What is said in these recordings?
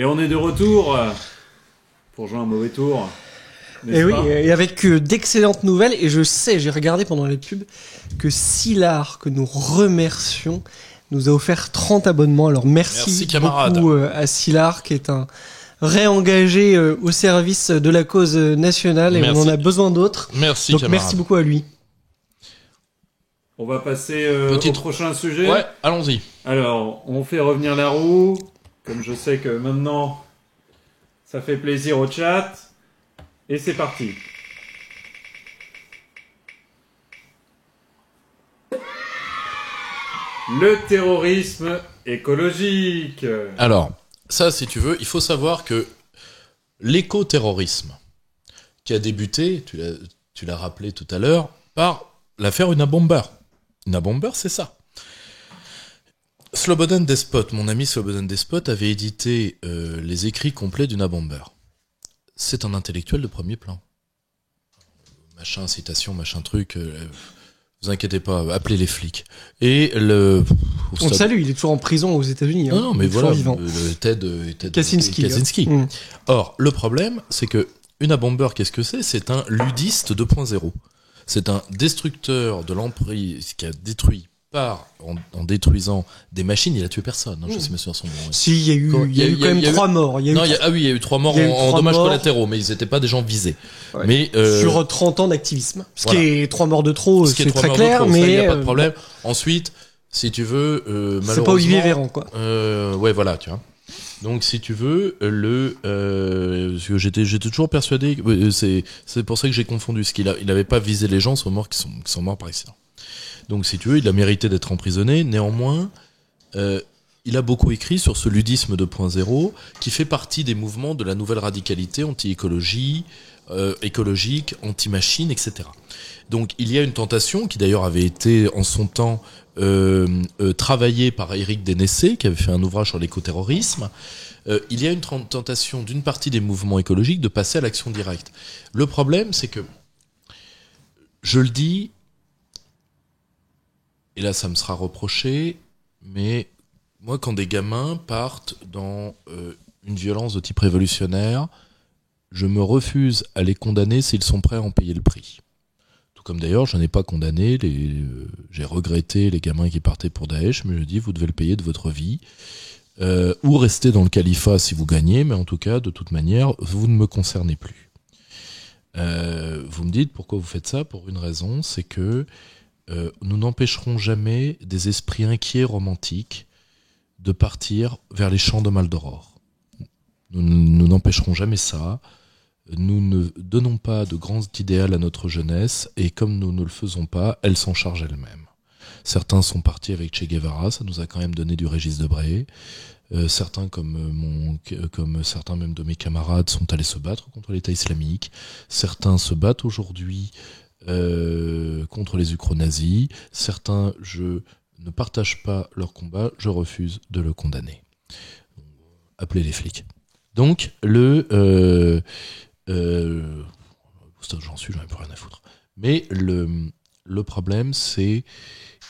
Et on est de retour pour jouer un mauvais tour. Et oui, et avec d'excellentes nouvelles. Et je sais, j'ai regardé pendant les pubs, que Sylar, que nous remercions, nous a offert 30 abonnements. Alors merci beaucoup à Sylar, qui est un réengagé au service de la cause nationale. Et on en a besoin d'autres. Merci, donc camarade. Merci beaucoup à lui. On va passer au prochain sujet. Ouais, allons-y. Alors, on fait revenir la roue. Comme je sais que maintenant, ça fait plaisir au chat. Et c'est parti. Le terrorisme écologique. Alors, ça, si tu veux, il faut savoir que l'écoterrorisme, qui a débuté, tu l'as rappelé tout à l'heure, par l'affaire Unabomber. Unabomber, c'est ça. Slobodan Despot, mon ami Slobodan Despot, avait édité les écrits complets d'Unabomber. C'est un intellectuel de premier plan. Machin, citation, machin truc. Vous inquiétez pas, appelez les flics. Et on le salue, il est toujours en prison aux États-Unis. Non, mais voilà, Ted Kaczynski. Ouais. Or, le problème, c'est que Unabomber, qu'est-ce que c'est ? C'est un ludiste 2.0. C'est un destructeur de l'emprise qui a détruit en détruisant des machines, il a tué personne. Je sais pas si son nom. Si, il y a eu quand même 3 morts. Il y a eu 3 morts en dommages collatéraux, mais ils n'étaient pas des gens visés. Ouais. Mais sur 30 ans d'activisme. Ce qui est 3 morts de trop, c'est très clair, mais il n'y a pas de problème. Ensuite, si tu veux, malheureusement. C'est pas Olivier Véran, quoi. Ouais, voilà, tu vois. Donc, si tu veux, parce que j'étais toujours persuadé, c'est pour ça que j'ai confondu, parce qu'il avait pas visé les gens, sont morts qui sont morts par accident. Donc, si tu veux, il a mérité d'être emprisonné. Néanmoins, il a beaucoup écrit sur ce ludisme 2.0 qui fait partie des mouvements de la nouvelle radicalité anti-écologie, écologique, anti-machine, etc. Donc, il y a une tentation qui d'ailleurs avait été en son temps travaillée par Éric Dénessé, qui avait fait un ouvrage sur l'écoterrorisme. Il y a une tentation d'une partie des mouvements écologiques de passer à l'action directe. Le problème, c'est que, je le dis, et là, ça me sera reproché, mais moi, quand des gamins partent dans une violence de type révolutionnaire, je me refuse à les condamner s'ils sont prêts à en payer le prix. Tout comme d'ailleurs, je n'ai pas condamné, j'ai regretté les gamins qui partaient pour Daesh, mais je dis, vous devez le payer de votre vie, ou rester dans le califat si vous gagnez, mais en tout cas, de toute manière, vous ne me concernez plus. Vous me dites pourquoi vous faites ça ? Pour une raison, c'est que nous n'empêcherons jamais des esprits inquiets, romantiques, de partir vers les champs de Maldoror. Nous n'empêcherons jamais ça. Nous ne donnons pas de grands idéaux à notre jeunesse, et comme nous ne le faisons pas, elle s'en charge elle-même. Certains sont partis avec Che Guevara, ça nous a quand même donné du Régis Debray. Certains, comme certains même de mes camarades, sont allés se battre contre l'État islamique. Certains se battent aujourd'hui contre les ukro-nazis. Certains, je ne partage pas leur combat, je refuse de le condamner. Appelez les flics. Donc, j'en ai plus rien à foutre. Mais le problème, c'est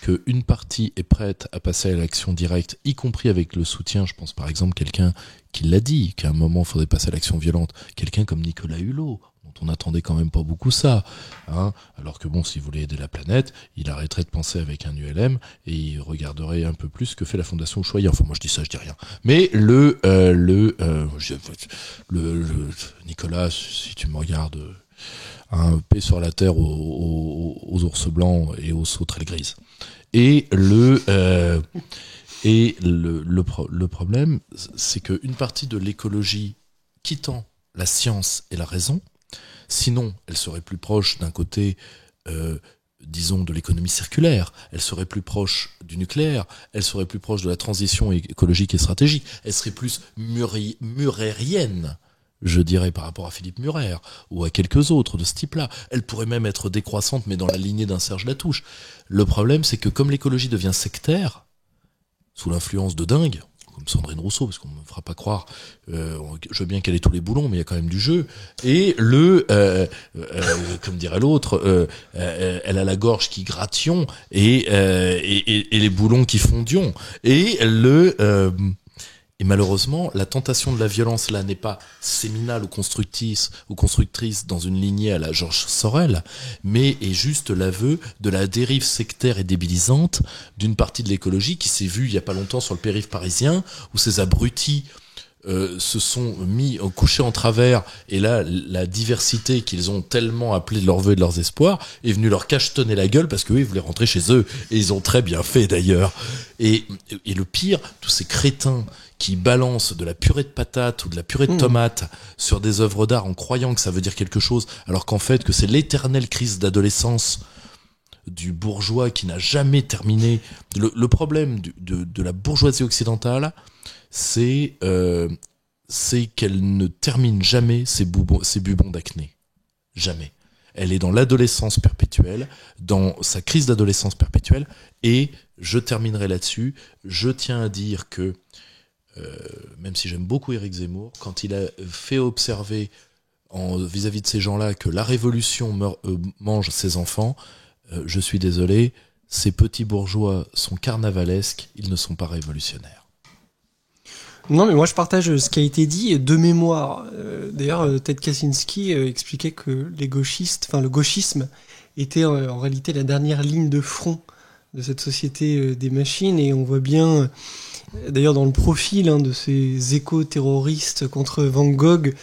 qu'une partie est prête à passer à l'action directe, y compris avec le soutien, je pense par exemple quelqu'un qui l'a dit, qu'à un moment il faudrait passer à l'action violente, quelqu'un comme Nicolas Hulot, dont on n'attendait quand même pas beaucoup ça, hein, alors que bon, s'il voulait aider la planète, il arrêterait de penser avec un ULM et il regarderait un peu plus ce que fait la Fondation Ushuaïa. Enfin moi je dis ça, je dis rien. Mais Nicolas, si tu me regardes, paix sur la terre aux ours blancs et aux sauterelles grises. Et le problème, c'est qu'une partie de l'écologie quittant la science et la raison, sinon elle serait plus proche d'un côté, disons, de l'économie circulaire, elle serait plus proche du nucléaire, elle serait plus proche de la transition écologique et stratégique, elle serait plus murérienne, je dirais, par rapport à Philippe Murer ou à quelques autres de ce type-là. Elle pourrait même être décroissante, mais dans la lignée d'un Serge Latouche. Le problème, c'est que comme l'écologie devient sectaire, sous l'influence de dingues, comme Sandrine Rousseau, parce qu'on ne me fera pas croire, je veux bien qu'elle ait tous les boulons, mais il y a quand même du jeu, et comme dirait l'autre, elle a la gorge qui gratillon, et les boulons qui fondion, et Et malheureusement, la tentation de la violence là n'est pas séminale ou constructrice dans une lignée à la Georges Sorel, mais est juste l'aveu de la dérive sectaire et débilisante d'une partie de l'écologie qui s'est vue il y a pas longtemps sur le périph' parisien, où ces abrutis se sont mis couchés en travers, et là la diversité qu'ils ont tellement appelée de leurs vœux et de leurs espoirs est venue leur cachetonner la gueule parce que ils voulaient rentrer chez eux, et ils ont très bien fait d'ailleurs. Et le pire, tous ces crétins qui balancent de la purée de patates ou de la purée de tomates sur des œuvres d'art en croyant que ça veut dire quelque chose, alors qu'en fait que c'est l'éternelle crise d'adolescence du bourgeois qui n'a jamais terminé. Le problème de la bourgeoisie occidentale, c'est qu'elle ne termine jamais ses bubons d'acné. Jamais. Elle est dans l'adolescence perpétuelle, dans sa crise d'adolescence perpétuelle, et je terminerai là-dessus. Je tiens à dire que, même si j'aime beaucoup Éric Zemmour, quand il a fait observer vis-à-vis de ces gens-là que la révolution mange ses enfants, je suis désolé, ces petits bourgeois sont carnavalesques, ils ne sont pas révolutionnaires. Non, mais moi je partage ce qui a été dit de mémoire. D'ailleurs, Ted Kaczynski expliquait que le gauchisme était en réalité la dernière ligne de front de cette société des machines, et on voit bien, d'ailleurs dans le profil de ces éco-terroristes contre Van Gogh,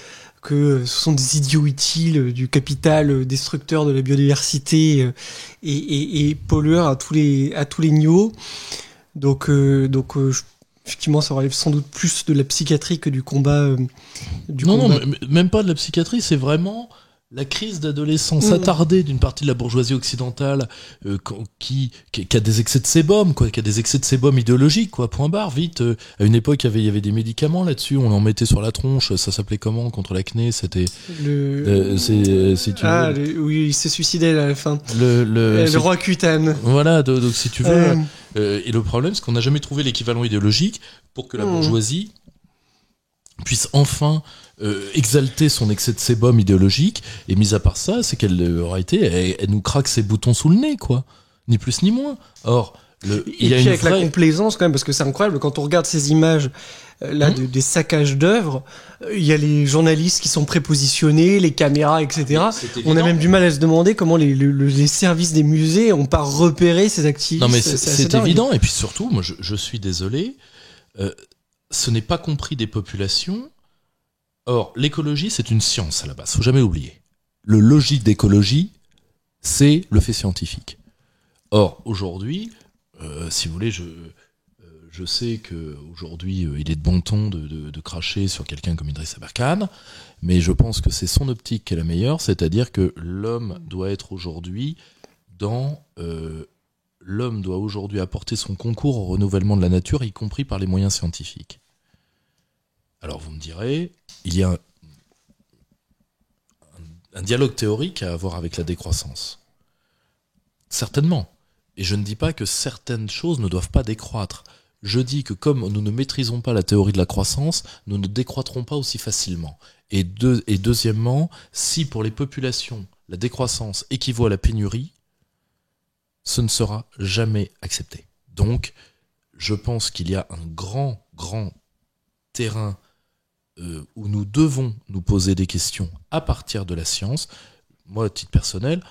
que ce sont des idiots utiles du capital destructeur de la biodiversité et pollueurs à tous les niveaux. Donc effectivement, ça relève sans doute plus de la psychiatrie que du combat. Non, même pas de la psychiatrie, c'est vraiment la crise d'adolescence attardée d'une partie de la bourgeoisie occidentale qui a des excès de sébum, quoi, qui a des excès de sébum idéologique, quoi. Point barre, vite. À une époque, il y avait des médicaments là-dessus, on en mettait sur la tronche. Ça s'appelait comment contre l'acné? C'était oui, il s'est suicidé à la fin. Le roi Cutane. Voilà, donc si tu veux. Et le problème, c'est qu'on n'a jamais trouvé l'équivalent idéologique pour que la bourgeoisie puisse enfin exalter son excès de sébum idéologique. Et mis à part ça, c'est qu'elle aura été, elle nous craque ses boutons sous le nez, quoi, ni plus ni moins. Or, il y a avec la complaisance quand même, parce que c'est incroyable quand on regarde ces images des saccages d'œuvres, il y a les journalistes qui sont prépositionnés, les caméras, etc. On a même du mal à se demander comment les services des musées ont pas repéré ces activistes. Non mais c'est évident. Et puis surtout, moi je suis désolé, ce n'est pas compris des populations. Or, l'écologie, c'est une science à la base, faut jamais l'oublier. Le logis d'écologie, c'est le fait scientifique. Or, aujourd'hui, si vous voulez, je sais qu'aujourd'hui, il est de bon ton de cracher sur quelqu'un comme Idriss Aberkane, mais je pense que c'est son optique qui est la meilleure, c'est-à-dire que l'homme doit aujourd'hui apporter son concours au renouvellement de la nature, y compris par les moyens scientifiques. Alors vous me direz, il y a un dialogue théorique à avoir avec la décroissance. Certainement. Et je ne dis pas que certaines choses ne doivent pas décroître. Je dis que comme nous ne maîtrisons pas la théorie de la croissance, nous ne décroîtrons pas aussi facilement. Et deuxièmement, si pour les populations, la décroissance équivaut à la pénurie, ce ne sera jamais accepté. Donc, je pense qu'il y a un grand terrain où nous devons nous poser des questions à partir de la science. Moi, à titre personnel,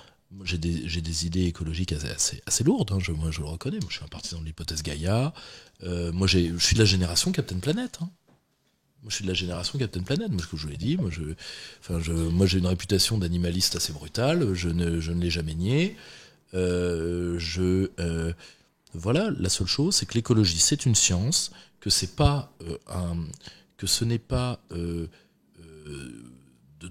j'ai des idées écologiques assez lourdes, moi je le reconnais. Moi, je suis un partisan de l'hypothèse Gaïa. Je suis de la génération Captain Planet. Moi, je suis de la génération Captain Planet. Moi, ce que je vous l'ai dit, moi j'ai une réputation d'animaliste assez brutale. Je ne l'ai jamais nié. Voilà, la seule chose, c'est que l'écologie, c'est une science, que ce n'est pas de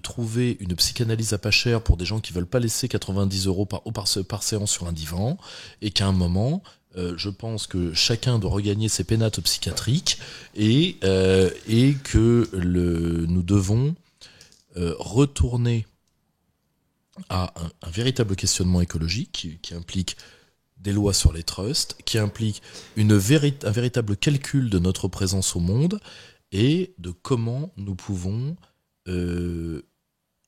trouver une psychanalyse à pas cher pour des gens qui veulent pas laisser 90 € par séance sur un divan, et qu'à un moment, je pense que chacun doit regagner ses pénates psychiatriques et que nous devons retourner à un véritable questionnement écologique qui implique des lois sur les trusts, qui implique un véritable calcul de notre présence au monde et de comment nous pouvons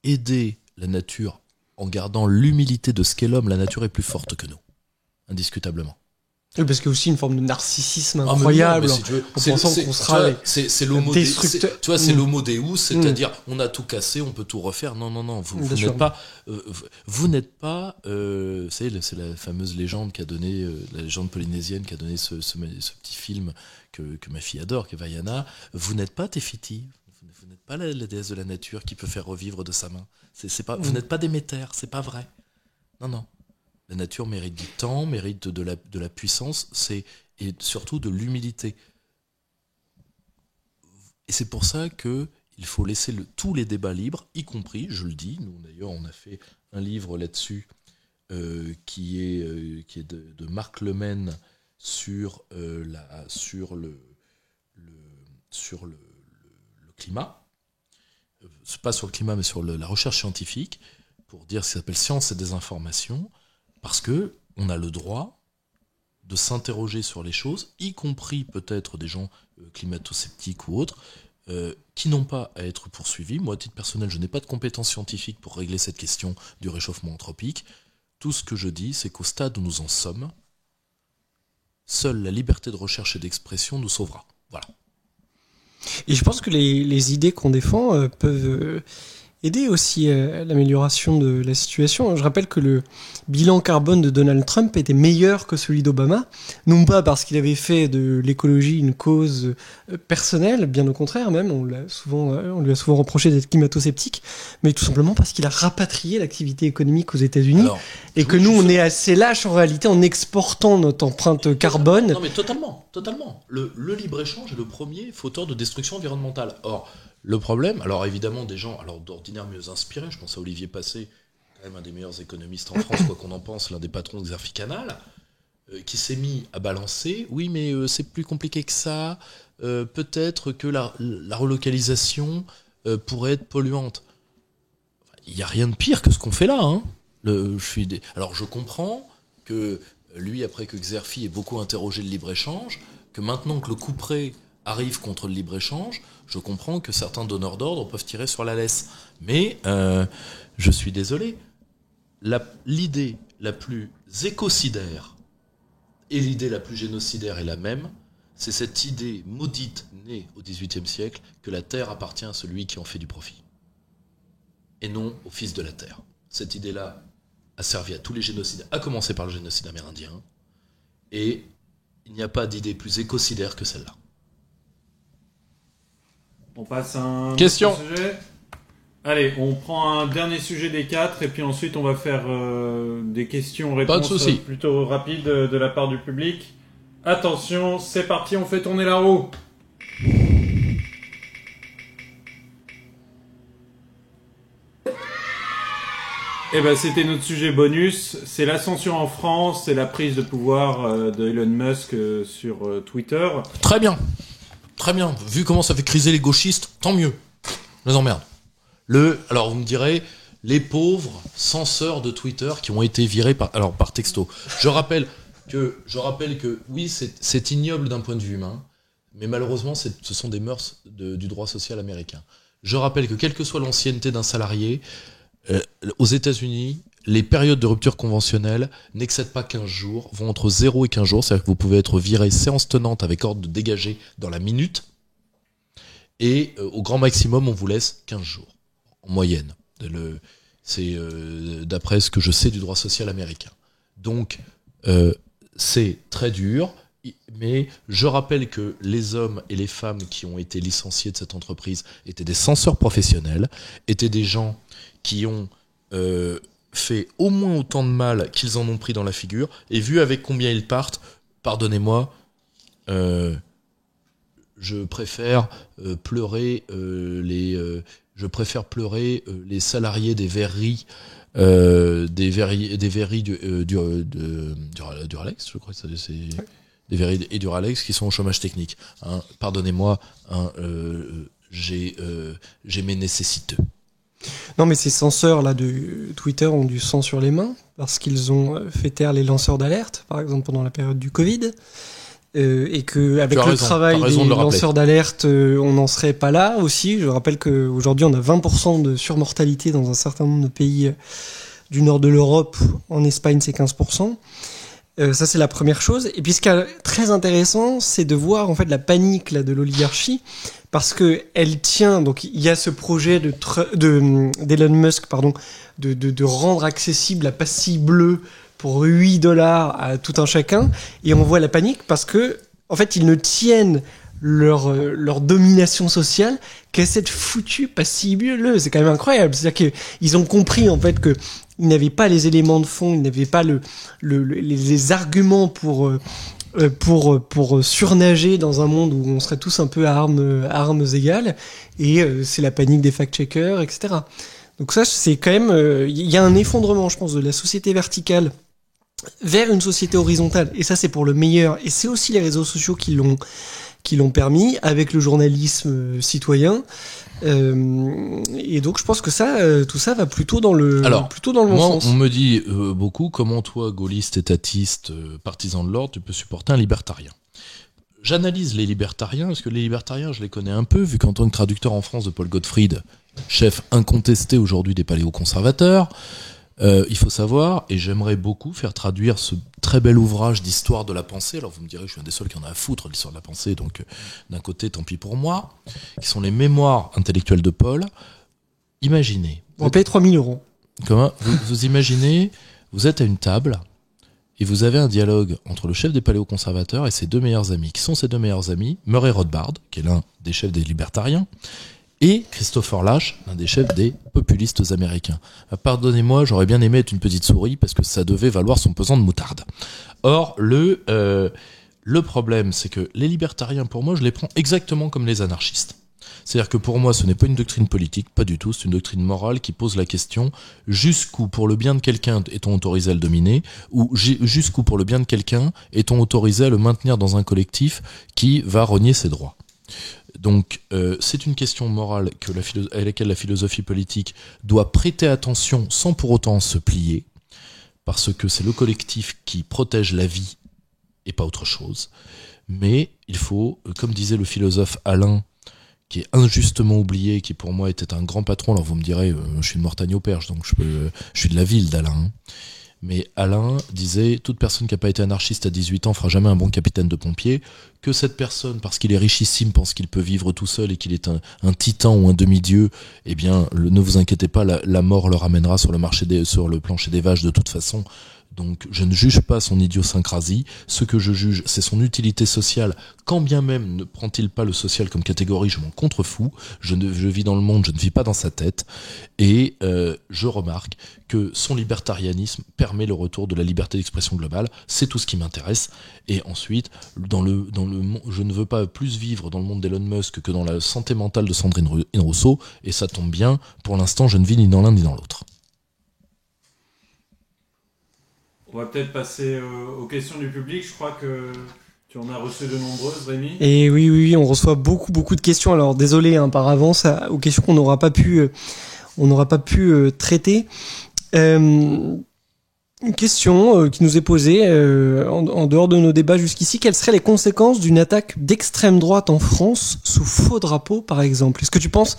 aider la nature en gardant l'humilité de ce qu'est l'homme. La nature est plus forte que nous, indiscutablement. Oui, parce qu'il y a aussi une forme de narcissisme incroyable, si tu veux, en pensant qu'on sera c'est l'homo deus, tu vois, c'est l'homo deus, c'est-à-dire on a tout cassé, on peut tout refaire. Non, vous n'êtes pas, c'est la fameuse légende qu'a donné, la légende polynésienne qu'a donné ce petit film que ma fille adore, qui est Vaiana. Vous n'êtes pas Tefiti, vous n'êtes pas la déesse de la nature qui peut faire revivre de sa main. C'est pas, vous n'êtes pas Déméter, c'est pas vrai. Non. La nature mérite du temps, mérite de la puissance, et surtout de l'humilité. Et c'est pour ça qu'il faut laisser tous les débats libres, y compris, je le dis, nous d'ailleurs on a fait un livre là-dessus qui est de Marc Lemaine sur le climat. Pas sur le climat, mais sur la recherche scientifique, pour dire ce qui s'appelle Science et désinformation. Parce que on a le droit de s'interroger sur les choses, y compris peut-être des gens climato-sceptiques ou autres, qui n'ont pas à être poursuivis. Moi, à titre personnel, je n'ai pas de compétences scientifiques pour régler cette question du réchauffement anthropique. Tout ce que je dis, c'est qu'au stade où nous en sommes, seule la liberté de recherche et d'expression nous sauvera. Voilà. Et je pense que les idées qu'on défend peuvent aider aussi à l'amélioration de la situation. Je rappelle que le bilan carbone de Donald Trump était meilleur que celui d'Obama, non pas parce qu'il avait fait de l'écologie une cause personnelle, bien au contraire même, on lui a souvent reproché d'être climato-sceptique, mais tout simplement parce qu'il a rapatrié l'activité économique aux États-Unis, et que nous, on est assez lâche en réalité en exportant notre empreinte carbone. Non mais totalement. Le libre-échange est le premier fauteur de destruction environnementale. Or, le problème, alors évidemment des gens, d'ordinaire mieux inspirés, je pense à Olivier Passé, quand même un des meilleurs économistes en France, quoi qu'on en pense, l'un des patrons d'Exerfi Canal, qui s'est mis à balancer, oui mais c'est plus compliqué que ça, peut-être que la relocalisation pourrait être polluante. Il n'y a rien de pire que ce qu'on fait là. Hein. Alors je comprends que lui, après que Xerfi ait beaucoup interrogé le libre-échange, que maintenant que le couperet arrive contre le libre-échange, je comprends que certains donneurs d'ordre peuvent tirer sur la laisse. Mais je suis désolé, l'idée la plus écocidaire et l'idée la plus génocidaire est la même, c'est cette idée maudite née au XVIIIe siècle que la terre appartient à celui qui en fait du profit. Et non au fils de la terre. Cette idée-là a servi à tous les génocides, à commencer par le génocide amérindien, et il n'y a pas d'idée plus écocidaire que celle-là. On passe à un question. Sujet. Allez, on prend un dernier sujet des 4 et puis ensuite on va faire des questions-réponses plutôt rapides de la part du public. Attention, c'est parti, on fait tourner la roue. Eh ben, c'était notre sujet bonus. C'est l'ascension en France, c'est la prise de pouvoir de Elon Musk sur Twitter. Très bien. Vu comment ça fait criser les gauchistes, tant mieux. Je les emmerde. Alors vous me direz, les pauvres censeurs de Twitter qui ont été virés par texto. Je rappelle que oui, c'est ignoble d'un point de vue humain, mais malheureusement, ce sont des mœurs du droit social américain. Je rappelle que quelle que soit l'ancienneté d'un salarié, aux États-Unis, les périodes de rupture conventionnelle n'excèdent pas 15 jours, vont entre 0 et 15 jours, c'est-à-dire que vous pouvez être viré séance tenante avec ordre de dégager dans la minute, et au grand maximum, on vous laisse 15 jours, en moyenne. C'est d'après ce que je sais du droit social américain. Donc, c'est très dur, mais je rappelle que les hommes et les femmes qui ont été licenciés de cette entreprise étaient des censeurs professionnels, étaient des gens qui ont fait au moins autant de mal qu'ils en ont pris dans la figure, et vu avec combien ils partent, pardonnez-moi, je préfère pleurer les salariés des verreries du Ralex, je crois que c'est des verreries et du Ralex qui sont au chômage technique. Hein, pardonnez-moi, j'ai mes nécessités. Non, mais ces censeurs là de Twitter ont du sang sur les mains parce qu'ils ont fait taire les lanceurs d'alerte, par exemple pendant la période du Covid, et que avec le travail des lanceurs d'alerte, on n'en serait pas là aussi. Je rappelle qu'aujourd'hui, on a 20% de surmortalité dans un certain nombre de pays du nord de l'Europe. En Espagne, c'est 15%. Ça, c'est la première chose. Et puis, ce qui est très intéressant, c'est de voir en fait la panique là de l'oligarchie, parce que elle tient. Donc, il y a ce projet d'Elon Musk, de rendre accessible la pastille bleue pour $8 à tout un chacun. Et on voit la panique parce que, en fait, ils ne tiennent leur domination sociale qu'à cette foutue pastille bleue. C'est quand même incroyable. C'est-à-dire qu'ils ont compris en fait que ils n'avaient pas les éléments de fond, ils n'avaient pas les arguments pour surnager dans un monde où on serait tous un peu à armes égales, et c'est la panique des fact-checkers, etc. Donc ça, c'est quand même... Il y a un effondrement, je pense, de la société verticale vers une société horizontale, et ça, c'est pour le meilleur, et c'est aussi les réseaux sociaux qui l'ont permis, avec le journalisme citoyen. Et donc je pense que tout ça va plutôt dans le bon sens. On me dit beaucoup comment toi, gaulliste, étatiste, partisan de l'ordre, tu peux supporter un libertarien. J'analyse les libertariens, parce que les libertariens, je les connais un peu, vu qu'en tant que traducteur en France de Paul Gottfried, chef incontesté aujourd'hui des paléoconservateurs, il faut savoir, et j'aimerais beaucoup faire traduire ce très bel ouvrage d'histoire de la pensée. Alors vous me direz, je suis un des seuls qui en a à foutre de l'histoire de la pensée, donc d'un côté, tant pis pour moi, qui sont les mémoires intellectuelles de Paul. Imaginez. On paye 3 000 €. Comment vous imaginez, vous êtes à une table, et vous avez un dialogue entre le chef des paléoconservateurs et ses deux meilleurs amis. Qui sont ses deux meilleurs amis? Murray Rothbard, qui est l'un des chefs des libertariens, et Christopher Lasch, l'un des chefs des populistes américains. Pardonnez-moi, j'aurais bien aimé être une petite souris parce que ça devait valoir son pesant de moutarde. Or, le problème, c'est que les libertariens, pour moi, je les prends exactement comme les anarchistes. C'est-à-dire que pour moi, ce n'est pas une doctrine politique, pas du tout, c'est une doctrine morale qui pose la question jusqu'où, pour le bien de quelqu'un, est-on autorisé à le dominer, ou jusqu'où, pour le bien de quelqu'un, est-on autorisé à le maintenir dans un collectif qui va renier ses droits. Donc c'est une question morale à laquelle la philosophie politique doit prêter attention sans pour autant se plier, parce que c'est le collectif qui protège la vie et pas autre chose. Mais il faut, comme disait le philosophe Alain, qui est injustement oublié, qui pour moi était un grand patron, alors vous me direz, je suis de Mortagne-au-Perche, donc je suis de la ville d'Alain, mais Alain disait, toute personne qui n'a pas été anarchiste à 18 ans fera jamais un bon capitaine de pompier, que cette personne, parce qu'il est richissime, pense qu'il peut vivre tout seul et qu'il est un titan ou un demi-dieu, eh bien, ne vous inquiétez pas, la mort le ramènera sur le plancher des vaches de toute façon. Donc je ne juge pas son idiosyncrasie, ce que je juge c'est son utilité sociale, quand bien même ne prend-il pas le social comme catégorie, je m'en contrefous, je vis dans le monde, je ne vis pas dans sa tête, et je remarque que son libertarianisme permet le retour de la liberté d'expression globale, c'est tout ce qui m'intéresse, et ensuite, je ne veux pas plus vivre dans le monde d'Elon Musk que dans la santé mentale de Sandrine Rousseau, et ça tombe bien, pour l'instant je ne vis ni dans l'un ni dans l'autre. On va peut-être passer aux questions du public. Je crois que tu en as reçu de nombreuses, Rémi. Et oui, on reçoit beaucoup de questions. Alors désolé par avance aux questions qu'on n'aura pas pu traiter. Une question qui nous est posée en dehors de nos débats jusqu'ici. Quelles seraient les conséquences d'une attaque d'extrême droite en France sous faux drapeau, par exemple? Est-ce que tu penses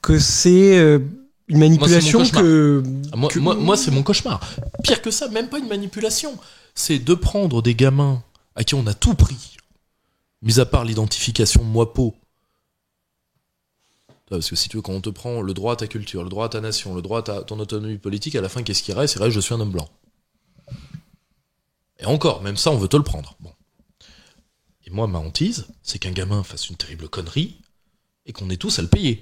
que c'est une manipulation Moi, c'est mon cauchemar. Pire que ça, même pas une manipulation. C'est de prendre des gamins à qui on a tout pris, mis à part l'identification moi-peau. Parce que si tu veux, quand on te prend le droit à ta culture, le droit à ta nation, le droit à ton autonomie politique, à la fin, qu'est-ce qui reste? Il reste, je suis un homme blanc. Et encore, même ça, on veut te le prendre. Bon. Et moi, ma hantise, c'est qu'un gamin fasse une terrible connerie et qu'on ait tous à le payer.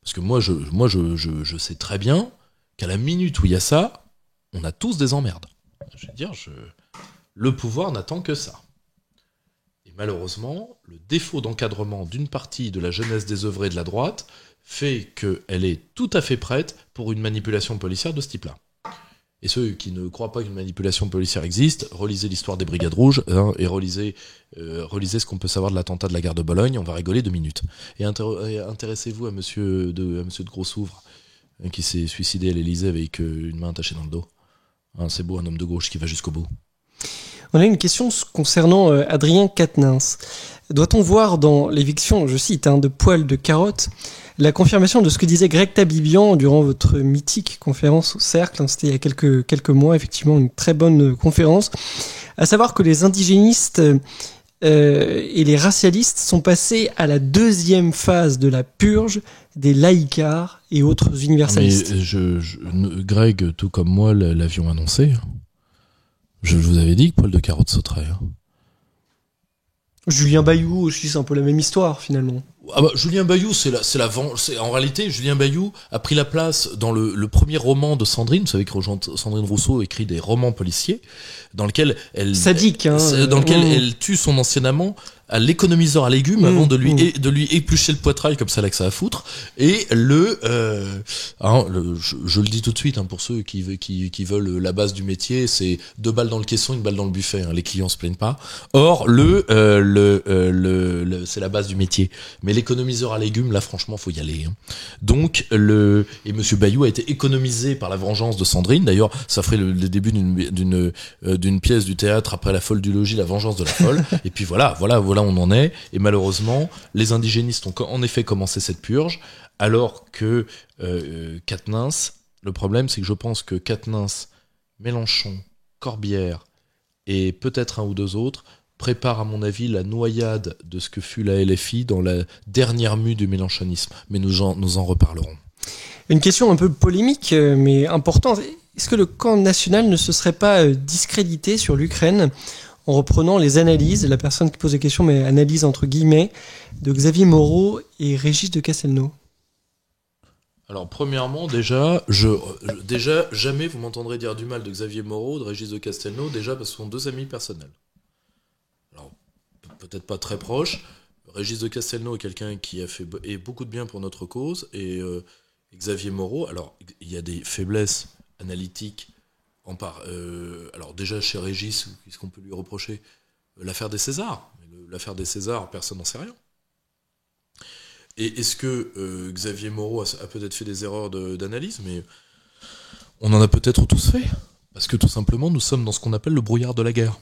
Parce que moi, je sais très bien qu'à la minute où il y a ça, on a tous des emmerdes. Je veux dire, le pouvoir n'attend que ça. Et malheureusement, le défaut d'encadrement d'une partie de la jeunesse désœuvrée de la droite fait qu'elle est tout à fait prête pour une manipulation policière de ce type-là. Et ceux qui ne croient pas qu'une manipulation policière existe, relisez l'histoire des Brigades Rouges et relisez ce qu'on peut savoir de l'attentat de la gare de Bologne, on va rigoler 2 minutes. Et intéressez-vous à monsieur de Grossouvre, qui s'est suicidé à l'Élysée avec une main attachée dans le dos. C'est beau, un homme de gauche qui va jusqu'au bout. On a une question concernant Adrien Quatennens. Doit-on voir dans l'éviction, je cite, de poils de carotte, la confirmation de ce que disait Greg Tabibian durant votre mythique conférence au Cercle. C'était il y a quelques mois, effectivement, une très bonne conférence. À savoir que les indigénistes et les racialistes sont passés à la deuxième phase de la purge des laïcards et autres universalistes. Mais Greg, tout comme moi, l'avions annoncé. Je vous avais dit que Paul de Carotte sauterait. Julien Bayou aussi, c'est un peu la même histoire finalement. Ah bah, Julien Bayou, en réalité, Julien Bayou a pris la place dans le premier roman de Sandrine. Vous savez que Sandrine Rousseau écrit des romans policiers dans lequel elle tue son ancien amant à l'économiseur à légumes avant de lui éplucher le poitrail comme ça là que ça à foutre. Et je le dis tout de suite pour ceux qui veulent la base du métier, c'est 2 balles dans le caisson, 1 balle dans le buffet. Les clients se plaignent pas. Or c'est la base du métier. Mais l'économiseur à légumes, là franchement faut y aller. Donc et Monsieur Bayou a été économisé par la vengeance de Sandrine. D'ailleurs, ça ferait le début d'une pièce du théâtre après La folle du logis, la vengeance de la folle. Et puis voilà on en est. Et malheureusement, les indigénistes ont en effet commencé cette purge, alors que Quatennens, le problème c'est que je pense que Quatennens, Mélenchon, Corbière et peut-être un ou deux autres prépare à mon avis la noyade de ce que fut la LFI dans la dernière mue du mélenchonisme. Mais nous en reparlerons. Une question un peu polémique, mais importante. Est-ce que le camp national ne se serait pas discrédité sur l'Ukraine en reprenant les analyses, la personne qui pose la question, mais analyse entre guillemets, de Xavier Moreau et Régis de Castelnau? Alors, premièrement, déjà, jamais vous m'entendrez dire du mal de Xavier Moreau, de Régis de Castelnau, déjà parce que ce sont 2 amis personnels. Alors, peut-être pas très proches. Régis de Castelnau est quelqu'un qui a fait beaucoup de bien pour notre cause, et Xavier Moreau, alors, il y a des faiblesses analytiques. Alors déjà chez Régis, qu'est-ce qu'on peut lui reprocher? L'affaire des Césars. L'affaire des Césars, personne n'en sait rien. Et est-ce que Xavier Moreau a peut-être fait des erreurs d'analyse? Mais on en a peut-être tous fait. Parce que tout simplement, nous sommes dans ce qu'on appelle le brouillard de la guerre.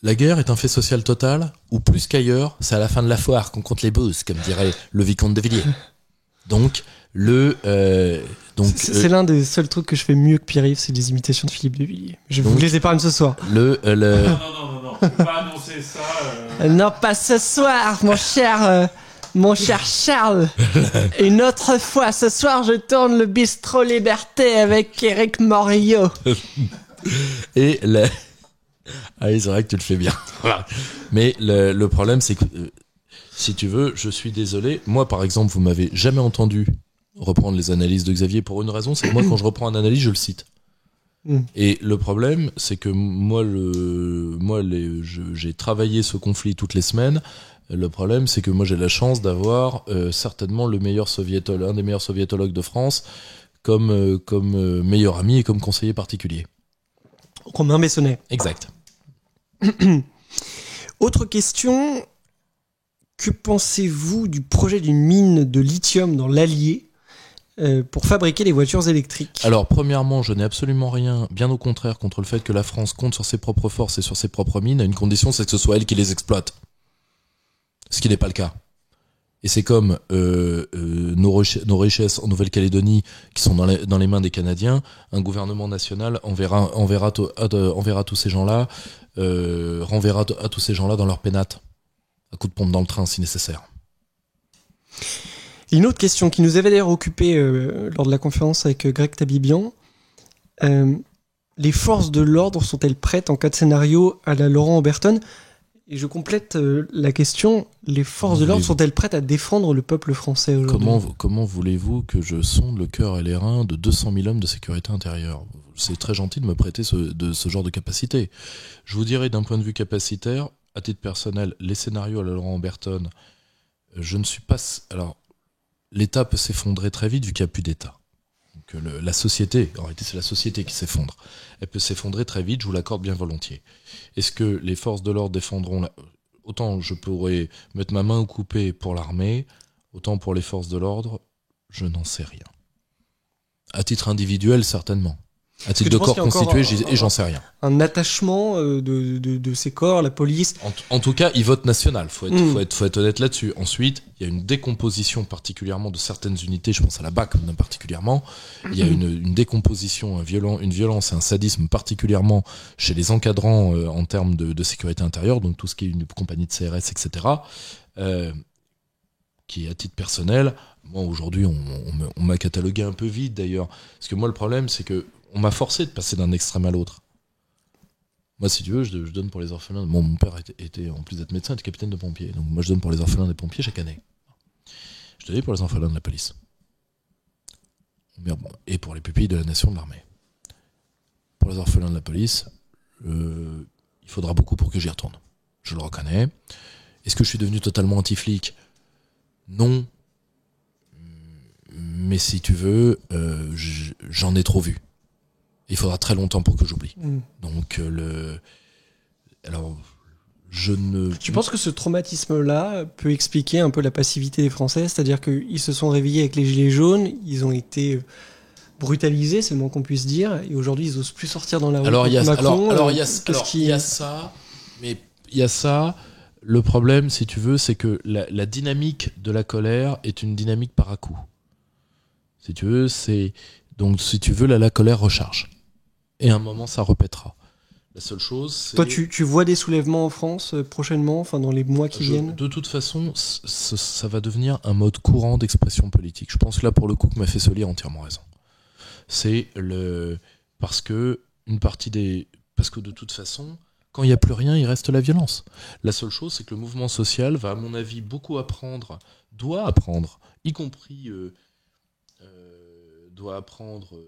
La guerre est un fait social total, où plus qu'ailleurs, c'est à la fin de la foire qu'on compte les bouses, comme dirait le vicomte de Villiers. Donc, c'est l'un des seuls trucs que je fais mieux que Pierre-Yves, c'est les imitations de Philippe de Villiers. Je vous les épargne ce soir. Non, tu peux pas annoncer ça. Non, pas ce soir, mon cher Charles. Une autre fois, ce soir, je tourne le bistrot Liberté avec Éric Morillo. Et ah oui, c'est vrai que tu le fais bien. Mais le problème, c'est que si tu veux, je suis désolé. Moi, par exemple, vous m'avez jamais entendu reprendre les analyses de Xavier pour une raison, c'est que moi, quand je reprends une analyse, je le cite. Et le problème, c'est que j'ai travaillé ce conflit toutes les semaines. Le problème, c'est que moi, j'ai la chance d'avoir certainement un des meilleurs soviétologues de France comme meilleur ami et comme conseiller particulier. Romain Bessonnet. Exact. Autre question. Que pensez-vous du projet d'une mine de lithium dans l'Allier pour fabriquer les voitures électriques? Alors, premièrement, je n'ai absolument rien, bien au contraire, contre le fait que la France compte sur ses propres forces et sur ses propres mines, à une condition, c'est que ce soit elle qui les exploite. Ce qui n'est pas le cas. Et c'est comme nos richesses en Nouvelle-Calédonie qui sont dans les mains des Canadiens, un gouvernement national enverra tous ces gens-là, renverra à tous ces gens-là dans leur pénate. Un coup de pompe dans le train si nécessaire. Une autre question qui nous avait d'ailleurs occupé lors de la conférence avec Greg Tabibian. Les forces de l'ordre sont-elles prêtes en cas de scénario à la Laurent Oberton? Et je complète la question, les forces de l'ordre sont-elles prêtes à défendre le peuple français aujourd'hui? Comment voulez-vous que je sonde le cœur et les reins de 200 000 hommes de sécurité intérieure? C'est très gentil de me prêter ce genre de capacité. Je vous dirais d'un point de vue capacitaire, à titre personnel, les scénarios à la Laurent Oberton, je ne suis pas... Alors, l'État peut s'effondrer très vite vu qu'il n'y a plus d'État. Donc, la société, en réalité c'est la société qui s'effondre. Elle peut s'effondrer très vite, je vous l'accorde bien volontiers. Est-ce que les forces de l'ordre défendront... Autant je pourrais mettre ma main au coupé pour l'armée, autant pour les forces de l'ordre, je n'en sais rien. À titre individuel, certainement. À titre de corps constitué, j'en sais rien. Un attachement de ces corps, la police. En tout cas, ils votent national. Faut être honnête là-dessus. Ensuite, il y a une décomposition particulièrement de certaines unités. Je pense à la BAC particulièrement. Il y a une décomposition, une violence et un sadisme particulièrement chez les encadrants en termes de sécurité intérieure. Donc tout ce qui est une compagnie de CRS, etc. Qui est à titre personnel. Moi, aujourd'hui, on m'a catalogué un peu vite d'ailleurs. Parce que moi, le problème, c'est que on m'a forcé de passer d'un extrême à l'autre. Moi, si tu veux, je donne pour les orphelins. Mon père était, en plus d'être médecin, était capitaine de pompiers. Donc moi, je donne pour les orphelins des pompiers chaque année. Je donnais pour les orphelins de la police. Et pour les pupilles de la nation de l'armée. Pour les orphelins de la police, il faudra beaucoup pour que j'y retourne. Je le reconnais. Est-ce que je suis devenu totalement anti-flic ? Non. Mais si tu veux, j'en ai trop vu. Il faudra très longtemps pour que j'oublie. Donc, Tu penses que ce traumatisme-là peut expliquer un peu la passivité des Français ? C'est-à-dire qu'ils se sont réveillés avec les gilets jaunes, ils ont été brutalisés, c'est le moins qu'on puisse dire, et aujourd'hui, ils n'osent plus sortir dans la rue. Alors, il y a ça, mais il y a ça. Le problème, si tu veux, c'est que la dynamique de la colère est une dynamique par à-coup. Si tu veux, la colère recharge. Et à un moment, ça repètera. La seule chose, c'est... Toi, tu vois des soulèvements en France prochainement, enfin dans les mois qui viennent ? De toute façon, ça va devenir un mode courant d'expression politique. Je pense que là, pour le coup, que Maffesoli a entièrement raison. Parce que de toute façon, quand il n'y a plus rien, il reste la violence. La seule chose, c'est que le mouvement social va, à mon avis, beaucoup doit apprendre, y compris... doit apprendre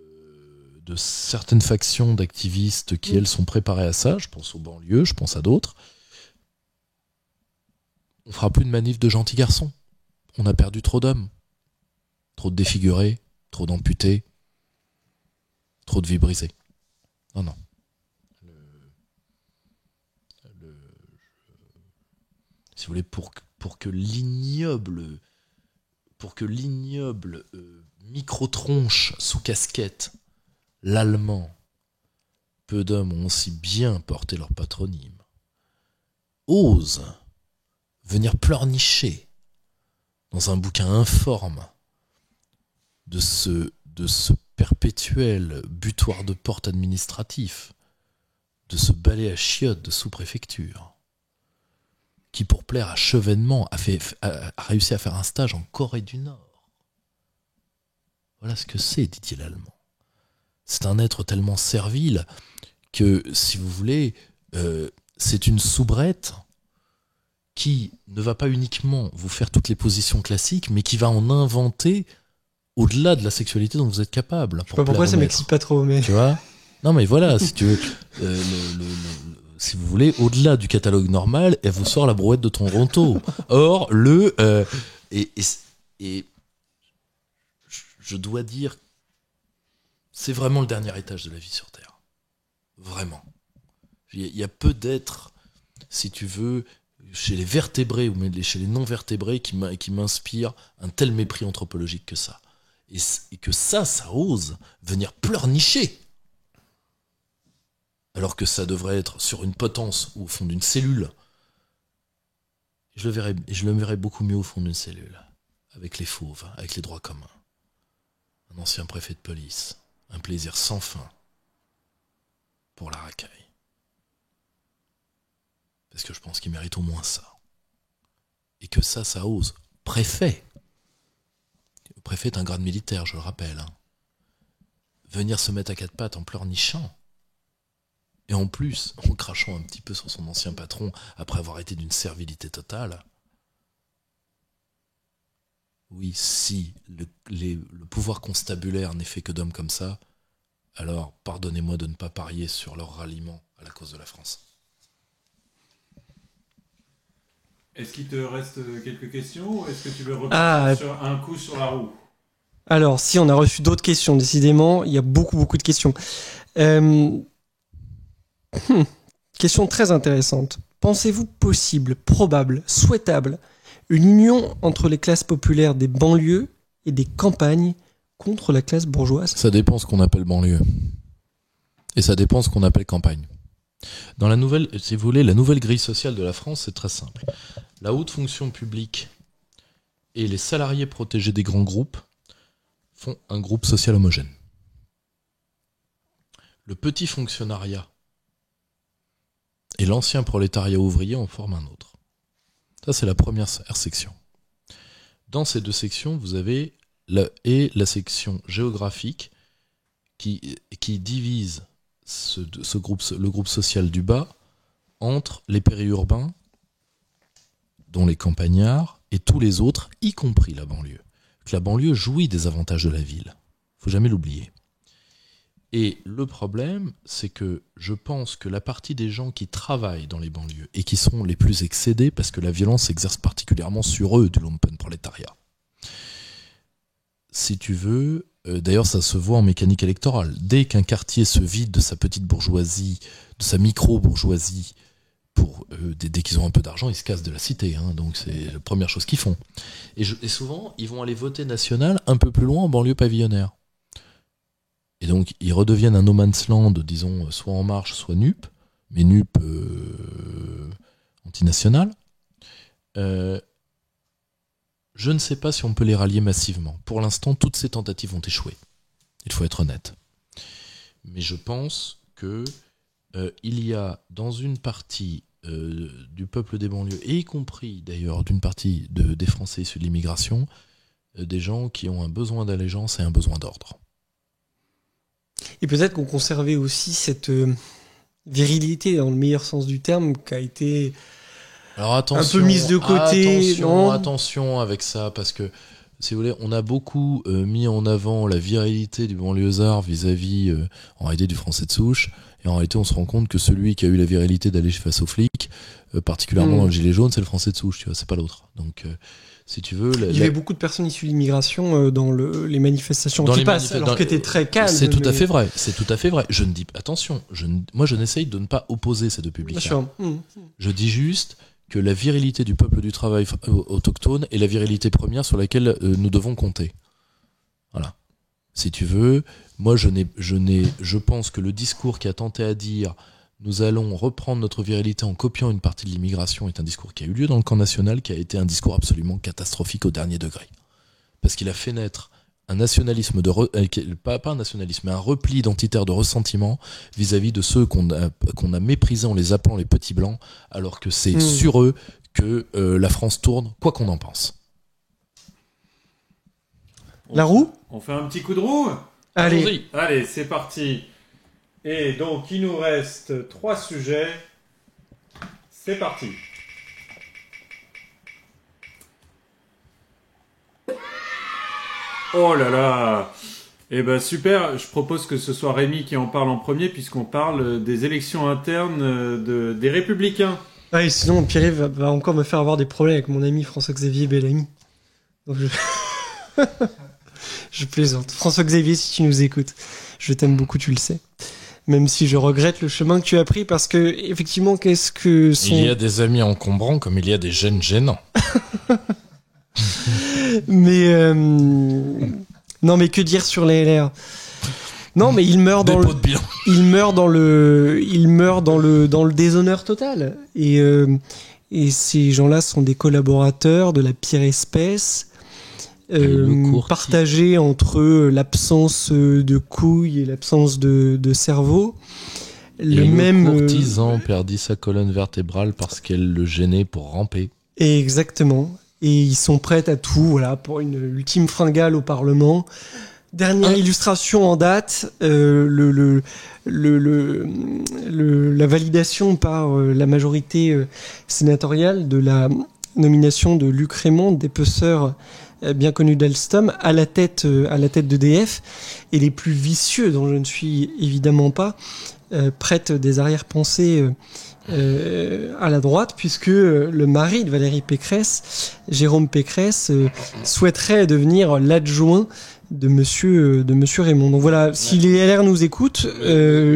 de certaines factions d'activistes qui, elles, sont préparées à ça. Je pense aux banlieues, je pense à d'autres. On fera plus de manifs de gentils garçons. On a perdu trop d'hommes. Trop de défigurés, trop d'amputés, trop de vies brisées. Non. Si vous voulez, pour que l'ignoble micro-tronche sous casquette, l'allemand, peu d'hommes ont aussi bien porté leur patronyme, ose venir pleurnicher dans un bouquin informe de ce perpétuel butoir de porte administratif, de ce balai à chiottes de sous-préfecture, qui, pour plaire à Chevènement, a réussi à faire un stage en Corée du Nord. Voilà ce que c'est, Didier Lallemand. C'est un être tellement servile que, si vous voulez, c'est une soubrette qui ne va pas uniquement vous faire toutes les positions classiques, mais qui va en inventer au-delà de la sexualité dont vous êtes capable. Je sais pas pourquoi ça m'excite pas trop, mais... Tu vois ? Non, mais voilà, si tu veux... si vous voulez, au-delà du catalogue normal, elle vous sort la brouette de Toronto. Or, je dois dire, c'est vraiment le dernier étage de la vie sur Terre. Vraiment. Il y a peu d'êtres, si tu veux, chez les vertébrés ou chez les non-vertébrés qui m'inspirent un tel mépris anthropologique que ça. Et que ça ose venir pleurnicher. Alors que ça devrait être sur une potence ou au fond d'une cellule. Je le verrais beaucoup mieux au fond d'une cellule, avec les fauves, avec les droits communs. Un ancien préfet de police, un plaisir sans fin pour la racaille. Parce que je pense qu'il mérite au moins ça. Et que ça ose. Préfet. Le préfet est un grade militaire, je le rappelle. Venir se mettre à quatre pattes en pleurnichant. Et en plus, en crachant un petit peu sur son ancien patron après avoir été d'une servilité totale. Oui, si le pouvoir constabulaire n'est fait que d'hommes comme ça, alors pardonnez-moi de ne pas parier sur leur ralliement à la cause de la France. Est-ce qu'il te reste quelques questions ou est-ce que tu veux repartir sur un coup sur la roue ? Alors, si on a reçu d'autres questions, décidément, il y a beaucoup de questions. Question très intéressante. Pensez-vous possible, probable, souhaitable une union entre les classes populaires des banlieues et des campagnes contre la classe bourgeoise ? Ça dépend ce qu'on appelle banlieue. Et ça dépend de ce qu'on appelle campagne. Dans la nouvelle, si vous voulez, la nouvelle grille sociale de la France, c'est très simple. La haute fonction publique et les salariés protégés des grands groupes font un groupe social homogène. Le petit fonctionnariat et l'ancien prolétariat ouvrier en forment un autre. Ça, c'est la première section. Dans ces deux sections, vous avez la section géographique qui divise le groupe social du bas entre les périurbains, dont les campagnards, et tous les autres, y compris la banlieue. La banlieue jouit des avantages de la ville. Faut jamais l'oublier. Et le problème, c'est que je pense que la partie des gens qui travaillent dans les banlieues et qui sont les plus excédés, parce que la violence s'exerce particulièrement sur eux du lumpenprolétariat. Si tu veux, d'ailleurs ça se voit en mécanique électorale. Dès qu'un quartier se vide de sa petite bourgeoisie, de sa micro-bourgeoisie, dès qu'ils ont un peu d'argent, ils se cassent de la cité. Donc c'est la première chose qu'ils font. Et souvent, ils vont aller voter national un peu plus loin en banlieue pavillonnaire. Et donc, ils redeviennent un no man's land, disons, soit En Marche, soit NUP, mais NUP antinational. Je ne sais pas si on peut les rallier massivement. Pour l'instant, toutes ces tentatives ont échoué. Il faut être honnête. Mais je pense que il y a dans une partie du peuple des banlieues, et y compris d'ailleurs d'une partie des Français issus de l'immigration, des gens qui ont un besoin d'allégeance et un besoin d'ordre. Et peut-être qu'on conservait aussi cette virilité, dans le meilleur sens du terme, qui a été un peu mise de côté. Attention avec ça, parce que, si vous voulez, on a beaucoup mis en avant la virilité du banlieusard vis-à-vis, en réalité, du français de souche. Et en réalité, on se rend compte que celui qui a eu la virilité d'aller face aux flics, particulièrement dans le gilet jaune, c'est le français de souche, tu vois, c'est pas l'autre. Donc, si tu veux, il y avait beaucoup de personnes issues de l'immigration dans les manifestations qui passent, alors que t'es très calme. C'est tout à fait vrai. C'est tout à fait vrai. Je ne dis attention. Moi, je n'essaye de ne pas opposer ces deux publics. Je dis juste que la virilité du peuple du travail autochtone est la virilité première sur laquelle nous devons compter. Voilà. Si tu veux, moi, je pense que le discours qui a tenté à dire nous allons reprendre notre virilité en copiant une partie de l'immigration est un discours qui a eu lieu dans le camp national, qui a été un discours absolument catastrophique au dernier degré. Parce qu'il a fait naître un nationalisme pas un nationalisme, mais un repli identitaire de ressentiment vis-à-vis de ceux qu'on a méprisés en les appelant les petits blancs, alors que c'est sur eux que la France tourne, quoi qu'on en pense. La roue ? On fait un petit coup de roue ? Allez, c'est parti. Et donc, il nous reste 3 sujets. C'est parti. Oh là là! Eh ben super, je propose que ce soit Rémi qui en parle en premier, puisqu'on parle des élections internes des Républicains. Ah, et sinon, Pierre va encore me faire avoir des problèmes avec mon ami François-Xavier Bellamy. Donc je plaisante. François-Xavier, si tu nous écoutes, je t'aime beaucoup, tu le sais. Même si je regrette le chemin que tu as pris, parce que, effectivement, Il y a des amis encombrants comme il y a des gènes gênants. Mais, non, mais que dire sur les LR? Non, mais il meurt dans le déshonneur total. Et ces gens-là sont des collaborateurs de la pire espèce. Partagé entre l'absence de couilles et l'absence de cerveau. Le courtisan perdit sa colonne vertébrale parce qu'elle le gênait pour ramper. Exactement. Et ils sont prêts à tout, voilà, pour une ultime fringale au Parlement. Dernière illustration en date, la validation par la majorité sénatoriale de la nomination de Luc Rémond, dépeceur bien connu d'Alstom, à la tête d'EDF, et les plus vicieux, dont je ne suis évidemment pas, prêtent des arrière-pensées à la droite, puisque le mari de Valérie Pécresse, Jérôme Pécresse, souhaiterait devenir l'adjoint de monsieur Rémond. Donc voilà, si les LR nous écoutent,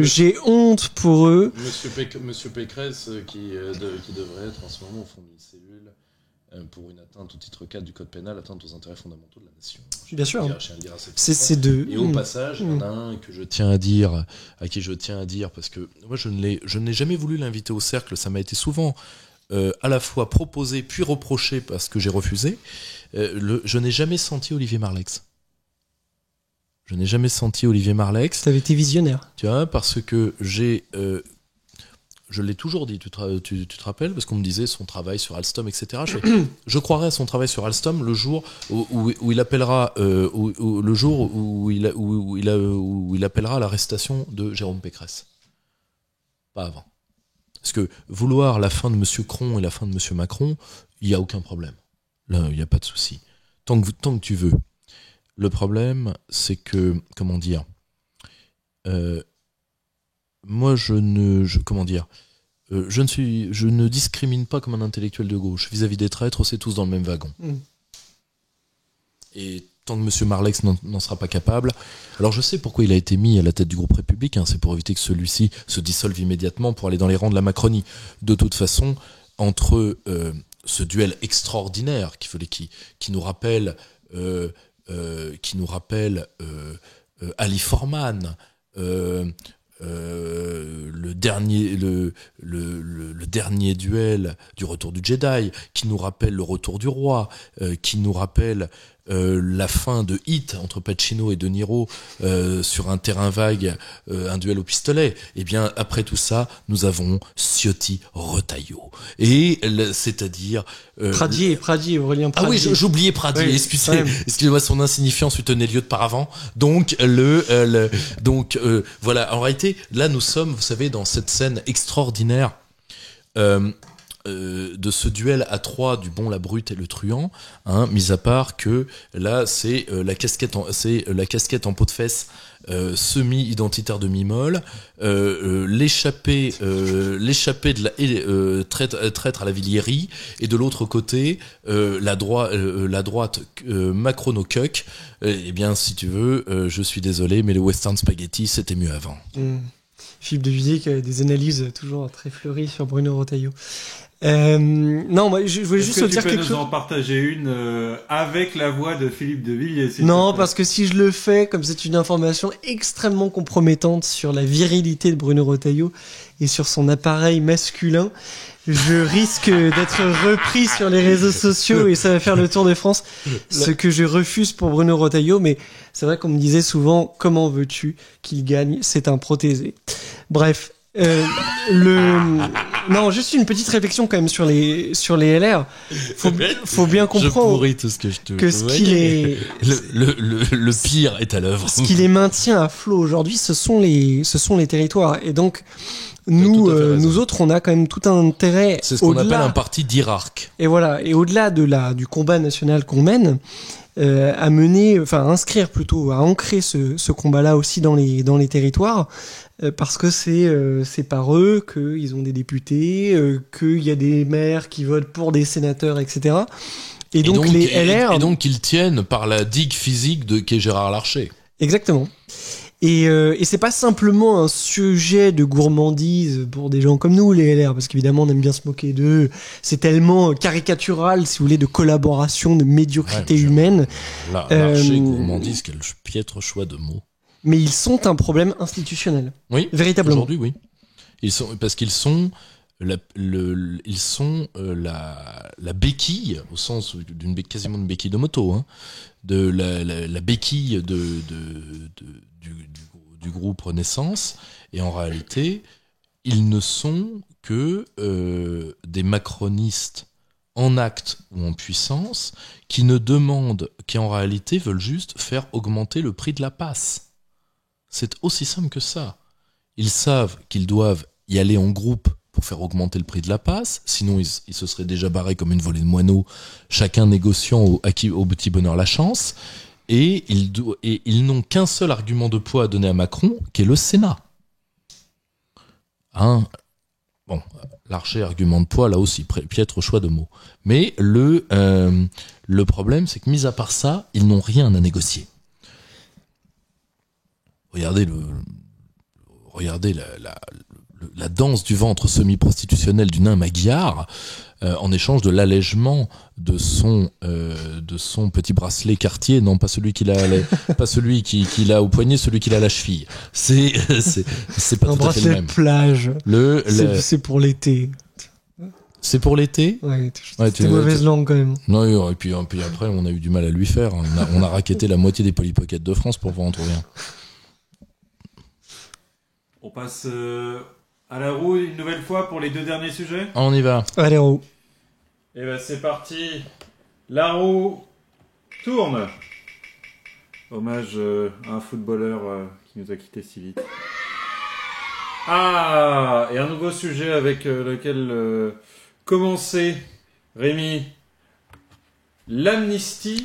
j'ai honte pour eux. Monsieur Pécresse qui devrait être en ce moment au fond d'une cellule pour une atteinte au titre 4 du Code pénal, atteinte aux intérêts fondamentaux de la nation. Bien sûr. C'est de... Et au passage, il y en a un que je tiens à dire, à qui je tiens à dire, parce que moi je n'ai jamais voulu l'inviter au cercle, ça m'a été souvent à la fois proposé puis reproché parce que j'ai refusé. Je n'ai jamais senti Olivier Marleix. T'avais été visionnaire. Tu vois, parce que je l'ai toujours dit, tu te rappelles, parce qu'on me disait son travail sur Alstom, etc. Je croirais à son travail sur Alstom le jour où il appellera, le jour où il appellera à l'arrestation de Jérôme Pécresse. Pas avant. Parce que vouloir la fin de M. Cron et la fin de M. Macron, il n'y a aucun problème. Là, il n'y a pas de souci. Tant que tu veux. Le problème, c'est que, comment dire, moi, je ne discrimine pas comme un intellectuel de gauche. Vis-à-vis des traîtres, c'est tous dans le même wagon. Et tant que M. Marleix n'en sera pas capable... Alors je sais pourquoi il a été mis à la tête du groupe républicain, c'est pour éviter que celui-ci se dissolve immédiatement pour aller dans les rangs de la Macronie. De toute façon, entre ce duel extraordinaire qui nous rappelle Ali Forman, le dernier duel du Retour du Jedi, qui nous rappelle le Retour du Roi, qui nous rappelle la fin de Hit entre Pacino et De Niro sur un terrain vague, un duel au pistolet. Et bien après tout ça, nous avons Ciotti Retailleau, et c'est-à-dire Pradier, Aurélien Pradier. Ah oui, j'oubliais Pradier. Oui, excusez-moi, son insignifiance lui tenait lieu de paravent. Donc voilà. En réalité, là nous sommes, vous savez, dans cette scène extraordinaire de ce duel à trois du bon, la brute et le truand, hein, mis à part que là c'est la casquette en peau de fesse semi-identitaire de Mimol, l'échappée de traître à la Villierie, et de l'autre côté la droite macrono-cuck. Eh bien, si tu veux, je suis désolé, mais le western spaghetti c'était mieux avant. Philippe de Villiers qui a des analyses toujours très fleuries sur Bruno Retailleau. Non, moi, je voulais juste te dire quelque chose. Tu peux nous en partager une avec la voix de Philippe de Villiers? Non, parce que si je le fais, comme c'est une information extrêmement compromettante sur la virilité de Bruno Retailleau et sur son appareil masculin, je risque d'être repris sur les réseaux sociaux et ça va faire le tour de France. Ce que je refuse pour Bruno Retailleau, mais c'est vrai qu'on me disait souvent, comment veux-tu qu'il gagne? C'est un protésé. Bref. Non, juste une petite réflexion quand même sur les LR. Faut bien comprendre. Je pourris tout ce que je te. Que ce qui les. Le pire est à l'œuvre. Ce qui les maintient à flot aujourd'hui, ce sont les territoires. Et donc, nous autres, on a quand même tout un intérêt. C'est ce qu'on appelle un parti d'hierarque. Et voilà. Et au-delà du combat national qu'on mène, à inscrire plutôt, à ancrer ce combat-là aussi dans les territoires. Parce que c'est par eux qu'ils ont des députés, qu'il y a des maires qui votent pour des sénateurs, etc. Et donc les LR... Et donc ils tiennent par la digue physique qu'est Gérard Larcher. Exactement. Et c'est pas simplement un sujet de gourmandise pour des gens comme nous, les LR, parce qu'évidemment on aime bien se moquer d'eux. C'est tellement caricatural, si vous voulez, de collaboration, de médiocrité humaine. Larcher, gourmandise, quel piètre choix de mots. Mais ils sont un problème institutionnel. Oui, véritablement. Aujourd'hui, oui. Parce qu'ils sont la béquille, au sens quasiment d'une béquille de moto, hein, de la béquille du groupe Renaissance. Et en réalité, ils ne sont que des macronistes en acte ou en puissance qui en réalité veulent juste faire augmenter le prix de la passe. C'est aussi simple que ça. Ils savent qu'ils doivent y aller en groupe pour faire augmenter le prix de la passe, sinon ils se seraient déjà barrés comme une volée de moineaux, chacun négociant au petit bonheur la chance, et ils n'ont qu'un seul argument de poids à donner à Macron, qui est le Sénat. Hein? Bon, Larcher, argument de poids, là aussi, piètre choix de mots. Mais le problème, c'est que mis à part ça, ils n'ont rien à négocier. Regardez la danse du ventre semi-prostitutionnel du nain magyar en échange de l'allègement de son petit bracelet Cartier, non pas celui qu'il a pas celui qu'il a au poignet, celui qu'il a à la cheville. C'est pas un tout à fait le même. Un bracelet plage. C'est pour l'été. C'est pour l'été. Ouais, c'était mauvaise langue quand même. Non, et puis après on a eu du mal à lui faire. On a racketté la moitié des Polly Pocket de France pour pouvoir en trouver un. On passe à la roue une nouvelle fois pour les 2 derniers sujets. On y va. Allez, roue. Et ben c'est parti. La roue tourne. Hommage à un footballeur qui nous a quittés si vite. Ah, et un nouveau sujet avec lequel commencer. Rémi, l'amnistie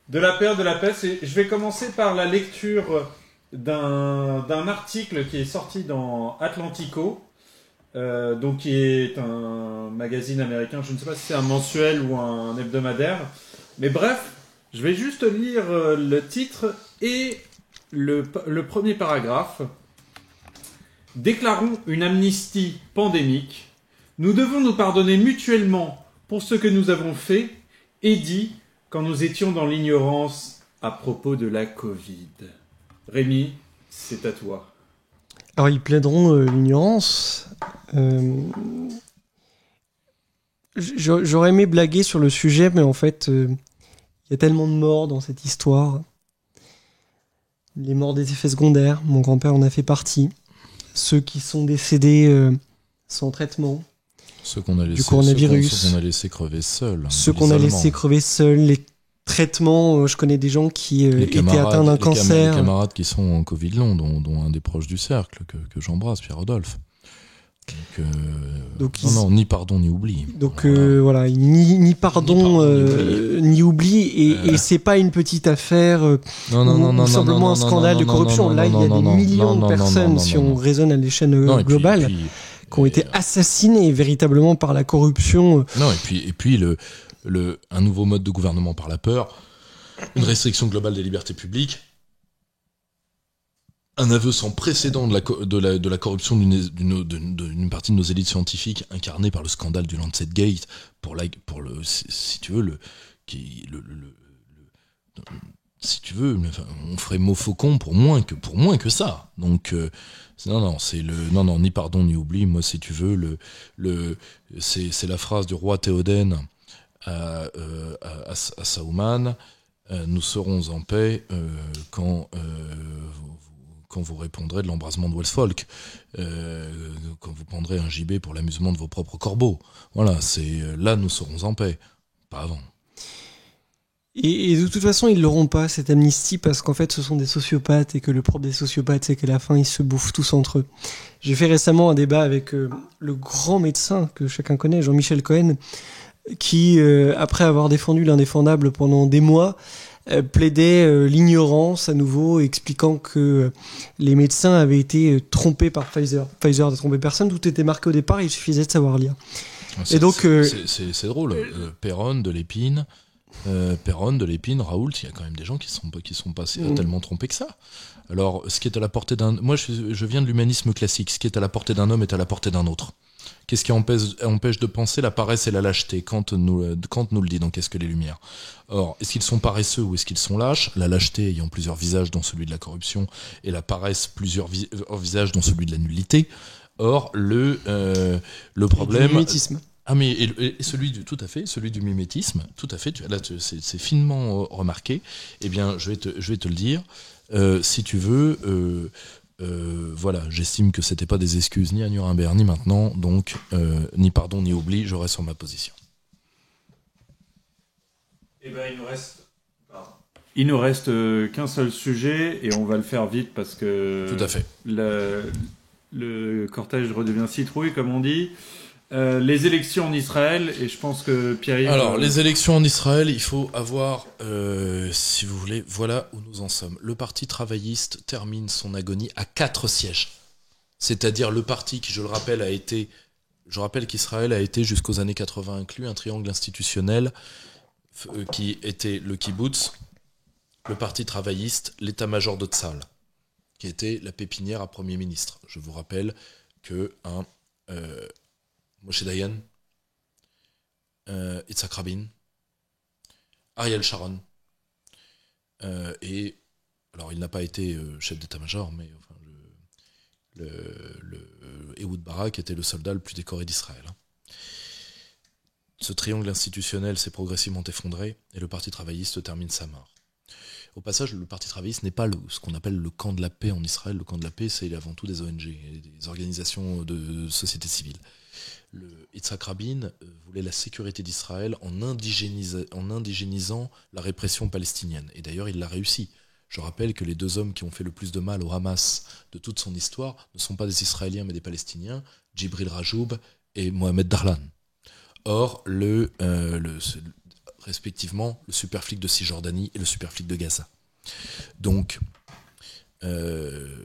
de la période de la peste. Et je vais commencer par la lecture d'un article qui est sorti dans Atlantico, donc qui est un magazine américain. Je ne sais pas si c'est un mensuel ou un hebdomadaire, mais bref, je vais juste lire le titre et le premier paragraphe. Déclarons une amnistie pandémique. Nous devons nous pardonner mutuellement pour ce que nous avons fait et dit quand nous étions dans l'ignorance à propos de la Covid. Rémi, c'est à toi. Alors, ils plaideront l'ignorance. J'aurais aimé blaguer sur le sujet, mais en fait, il y a tellement de morts dans cette histoire. Les morts des effets secondaires, mon grand-père en a fait partie. Ceux qui sont décédés sans traitement. Ceux qu'on a laissé, du coronavirus. Ceux qu'on a laissé crever seuls. Ceux qu'on a laissé crever seuls. Les traitements, je connais des gens qui étaient atteints d'un cancer. Les camarades qui sont en Covid long, dont un des proches du cercle que j'embrasse, Pierre-Rodolphe. Donc non, ni pardon ni oubli. Donc voilà, ni pardon ni oubli, et c'est pas une petite affaire ou simplement un scandale de corruption. Là, il y a des millions de personnes, si on raisonne à l'échelle globale, qui ont été assassinées véritablement par la corruption. Non, et puis un nouveau mode de gouvernement par la peur, une restriction globale des libertés publiques. Un aveu sans précédent de la corruption d'une partie de nos élites scientifiques, incarnée par le scandale du Lancet Gate, si tu veux, si tu veux, on ferait mot faucon pour moins que ça. Donc, non, ni pardon ni oubli. Moi, si tu veux, c'est la phrase du roi Théodène à Saouman. Nous serons en paix quand vous répondrez de l'embrasement de Westfolk, quand vous prendrez un gibet pour l'amusement de vos propres corbeaux. Voilà, là nous serons en paix, pas avant. Et de toute façon, ils l'auront pas, cette amnistie, parce qu'en fait, ce sont des sociopathes, et que le propre des sociopathes, c'est qu'à la fin, ils se bouffent tous entre eux. J'ai fait récemment un débat avec le grand médecin que chacun connaît, Jean-Michel Cohen, qui, après avoir défendu l'indéfendable pendant des mois, plaidait l'ignorance à nouveau, expliquant que les médecins avaient été trompés par Pfizer. Pfizer n'a trompé personne, tout était marqué au départ, il suffisait de savoir lire. Et donc, c'est drôle. Perron, de l'épine, Raoult, il y a quand même des gens qui sont pas tellement trompés que ça. Alors, ce qui est à la portée d'un... Moi, je viens de l'humanisme classique. Ce qui est à la portée d'un homme est à la portée d'un autre. Qu'est-ce qui empêche de penser la paresse et la lâcheté? Kant nous le dit dans Qu'est-ce que les Lumières? Or, est-ce qu'ils sont paresseux ou est-ce qu'ils sont lâches? La lâcheté ayant plusieurs visages, dont celui de la corruption, et la paresse plusieurs visages, dont celui de la nullité. Or, le problème... Du mimétisme. Ah, mais et tout à fait, celui du mimétisme, tout à fait, c'est finement remarqué. Eh bien, je vais te le dire. Si tu veux... voilà, j'estime que c'était pas des excuses ni à Nuremberg ni maintenant, donc ni pardon ni oubli, je reste sur ma position. Eh ben, il nous reste qu'un seul sujet et on va le faire vite parce que tout à fait. Le cortège redevient citrouille comme on dit. Les élections en Israël, et je pense que Pierre-Yves... Alors, les élections en Israël, il faut avoir, si vous voulez, voilà où nous en sommes. Le parti travailliste termine son agonie à 4 sièges. C'est-à-dire le parti qui, je rappelle qu'Israël a été jusqu'aux années 80 inclus un triangle institutionnel qui était le kibbutz, le parti travailliste, l'état-major de Tzal, qui était la pépinière à Premier ministre. Je vous rappelle que un Moshe Dayan, Yitzhak Rabin, Ariel Sharon, et alors il n'a pas été chef d'état-major, mais enfin, Ehud Barak était le soldat le plus décoré d'Israël. Ce triangle institutionnel s'est progressivement effondré et le Parti travailliste termine sa mort. Au passage, le Parti travailliste n'est pas ce qu'on appelle le camp de la paix en Israël. Le camp de la paix, c'est avant tout des ONG, des organisations de société civile. Yitzhak Rabin voulait la sécurité d'Israël en indigénisant la répression palestinienne. Et d'ailleurs, il l'a réussi. Je rappelle que les 2 hommes qui ont fait le plus de mal au Hamas de toute son histoire ne sont pas des Israéliens mais des Palestiniens, Djibril Rajoub et Mohamed Darlan. Or, respectivement, le superflic de Cisjordanie et le superflic de Gaza. Donc, le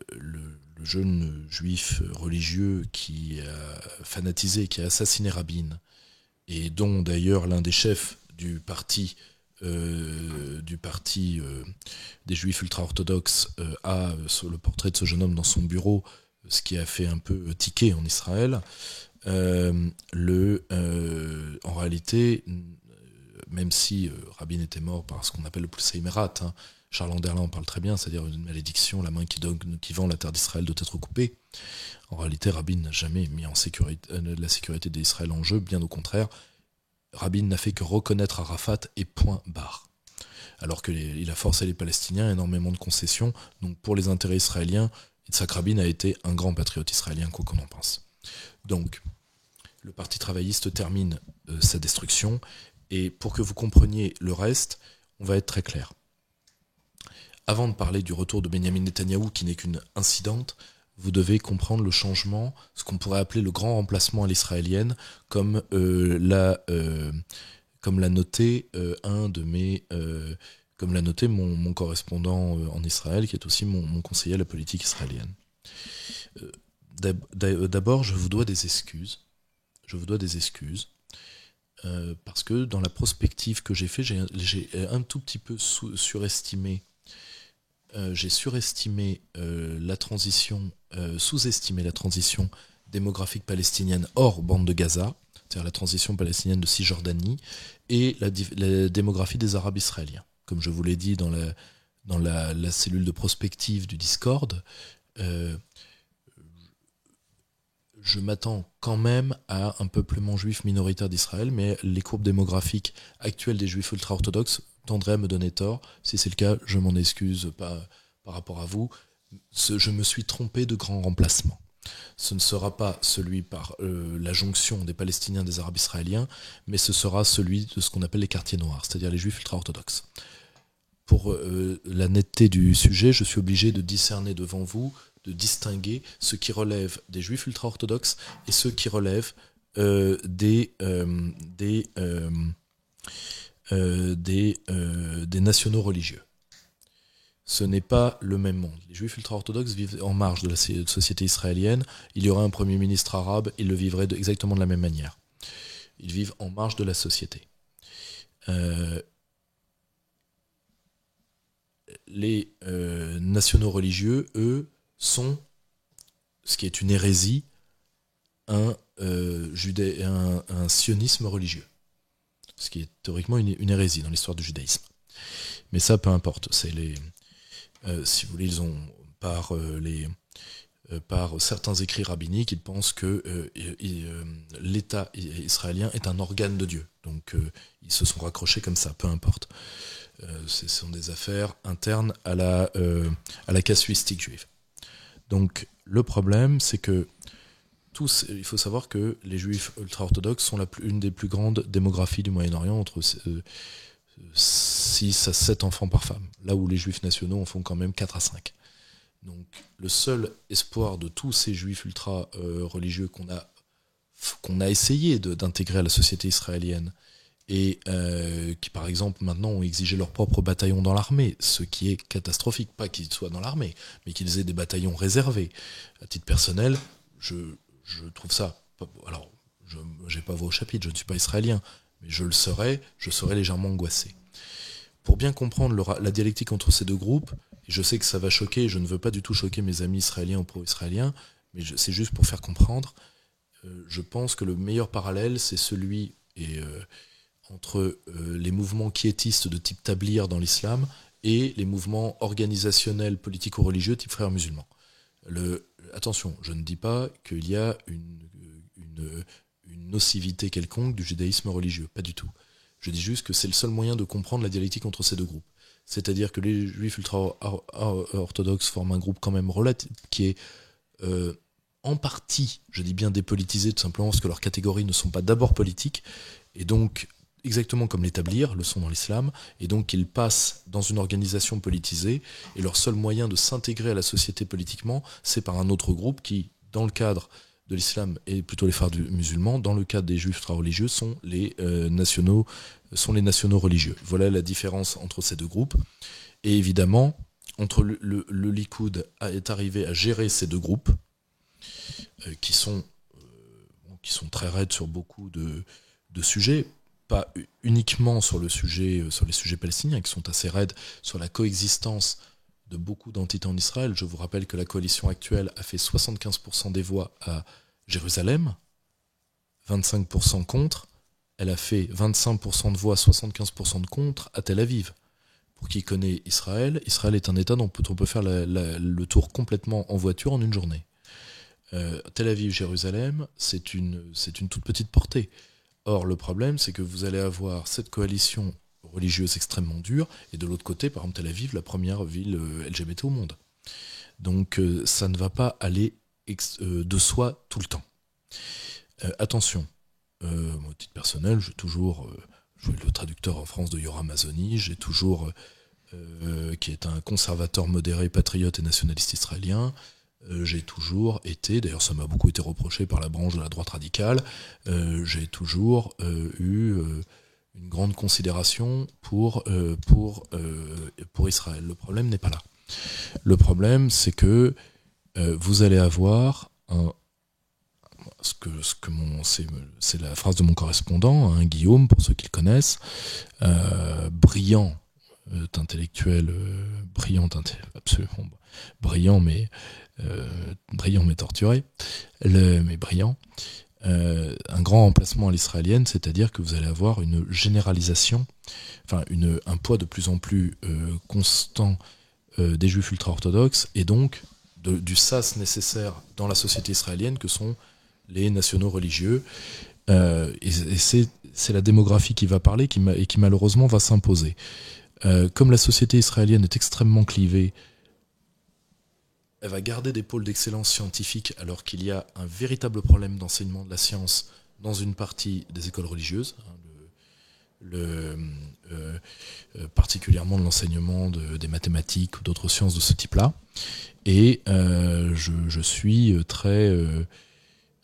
jeune juif religieux qui a fanatisé, qui a assassiné Rabin, et dont d'ailleurs l'un des chefs du parti des juifs ultra-orthodoxes a sur le portrait de ce jeune homme dans son bureau, ce qui a fait un peu tiquer en Israël. En réalité, même si Rabin était mort par ce qu'on appelle le Pulseimerat, Charles Anderlin en parle très bien, c'est-à-dire une malédiction, la main qui vend la terre d'Israël doit être coupée. En réalité, Rabin n'a jamais mis la sécurité d'Israël en jeu, bien au contraire. Rabin n'a fait que reconnaître Arafat et point barre. Alors qu'il a forcé les Palestiniens à énormément de concessions. Donc pour les intérêts israéliens, Yitzhak Rabin a été un grand patriote israélien, quoi qu'on en pense. Donc, le Parti travailliste termine sa destruction. Et pour que vous compreniez le reste, on va être très clair. Avant de parler du retour de Benyamin Netanyahou, qui n'est qu'une incidente, vous devez comprendre le changement, ce qu'on pourrait appeler le grand remplacement à l'israélienne, comme l'a noté mon correspondant en Israël, qui est aussi mon conseiller à la politique israélienne. D'abord, je vous dois des excuses. Parce que dans la prospective que j'ai fait, j'ai un tout petit peu surestimé la transition, sous-estimé la transition démographique palestinienne hors bande de Gaza, c'est-à-dire la transition palestinienne de Cisjordanie, et la démographie des Arabes israéliens. Comme je vous l'ai dit dans la cellule de prospective du Discord, je m'attends quand même à un peuplement juif minoritaire d'Israël, mais les courbes démographiques actuelles des juifs ultra-orthodoxes tendraient à me donner tort. Si c'est le cas, je m'en excuse par rapport à vous. Je me suis trompé de grand remplacement. Ce ne sera pas celui par la jonction des Palestiniens des Arabes israéliens, mais ce sera celui de ce qu'on appelle les quartiers noirs, c'est-à-dire les juifs ultra-orthodoxes. Pour la netteté du sujet, je suis obligé de discerner devant vous, de distinguer ce qui relève des juifs ultra-orthodoxes et ceux qui relèvent des nationaux religieux. Ce n'est pas le même monde. Les juifs ultra-orthodoxes vivent en marge de la société israélienne. Il y aura un premier ministre arabe, ils le vivraient exactement de la même manière. Ils vivent en marge de la société. Les nationaux religieux, eux, sont, ce qui est une hérésie, un sionisme religieux. Ce qui est théoriquement une hérésie dans l'histoire du judaïsme. Mais ça, peu importe. C'est si vous voulez, ils ont par certains écrits rabbiniques, ils pensent que l'État israélien est un organe de Dieu. Donc ils se sont raccrochés comme ça, peu importe. Ce sont des affaires internes à la casuistique juive. Donc le problème, c'est que il faut savoir que les juifs ultra-orthodoxes sont une des plus grandes démographies du Moyen-Orient, entre 6 à 7 enfants par femme, là où les juifs nationaux en font quand même 4 à 5. Donc le seul espoir de tous ces juifs ultra-religieux qu'on a essayé d'intégrer à la société israélienne, et qui par exemple maintenant ont exigé leur propre bataillon dans l'armée, ce qui est catastrophique, pas qu'ils soient dans l'armée, mais qu'ils aient des bataillons réservés. À titre personnel, je trouve ça, alors je n'ai pas voix au chapitre, je ne suis pas israélien, mais je serais légèrement angoissé. Pour bien comprendre la dialectique entre ces deux groupes, et je sais que ça va choquer, je ne veux pas du tout choquer mes amis israéliens ou pro-israéliens, mais c'est juste pour faire comprendre. Je pense que le meilleur parallèle, c'est celui entre les mouvements quiétistes de type Tabligh dans l'islam et les mouvements organisationnels politico-religieux type Frères musulmans. Attention, je ne dis pas qu'il y a une nocivité quelconque du judaïsme religieux, pas du tout. Je dis juste que c'est le seul moyen de comprendre la dialectique entre ces deux groupes. C'est-à-dire que les juifs ultra-orthodoxes forment un groupe quand même qui est en partie, je dis bien dépolitisé, tout simplement parce que leurs catégories ne sont pas d'abord politiques, et donc, exactement comme les tablirs le sont dans l'islam, et donc ils passent dans une organisation politisée, et leur seul moyen de s'intégrer à la société politiquement, c'est par un autre groupe qui, dans le cadre de l'islam, est plutôt les frères musulmans, dans le cadre des juifs ultra-religieux, sont les nationaux religieux. Voilà la différence entre ces deux groupes. Et évidemment, entre le Likoud est arrivé à gérer ces deux groupes, qui sont très raides sur beaucoup de sujets, pas uniquement sur les sujets palestiniens, qui sont assez raides sur la coexistence de beaucoup d'entités en Israël. Je vous rappelle que la coalition actuelle a fait 75% des voix à Jérusalem, 25% contre. Elle a fait 25% de voix, 75% de contre à Tel Aviv. Pour qui connaît Israël, Israël est un État dont on peut faire le tour complètement en voiture en une journée. Tel Aviv, Jérusalem, c'est une toute petite portée. Or, le problème, c'est que vous allez avoir cette coalition religieuse extrêmement dure, et de l'autre côté, par exemple, Tel Aviv, la première ville LGBT au monde. Donc, ça ne va pas aller de soi tout le temps. Attention, au titre personnel, j'ai toujours joué le traducteur en France de Yoram Hazony, j'ai toujours, qui est un conservateur modéré, patriote et nationaliste israélien. J'ai toujours été, d'ailleurs ça m'a beaucoup été reproché par la branche de la droite radicale, j'ai toujours eu une grande considération pour Israël. Le problème n'est pas là. Le problème, c'est que vous allez avoir c'est la phrase de mon correspondant, hein, Guillaume, pour ceux qui le connaissent, brillant intellectuel, absolument brillant, mais torturé, mais brillant, un grand emplacement à l'israélienne, c'est-à-dire que vous allez avoir une généralisation, un poids de plus en plus constant des juifs ultra-orthodoxes, et donc du sas nécessaire dans la société israélienne que sont les nationaux religieux, et c'est la démographie qui va parler et qui malheureusement va s'imposer. Comme la société israélienne est extrêmement clivée, elle va garder des pôles d'excellence scientifique alors qu'il y a un véritable problème d'enseignement de la science dans une partie des écoles religieuses, particulièrement de l'enseignement des mathématiques ou d'autres sciences de ce type-là. Et je suis très,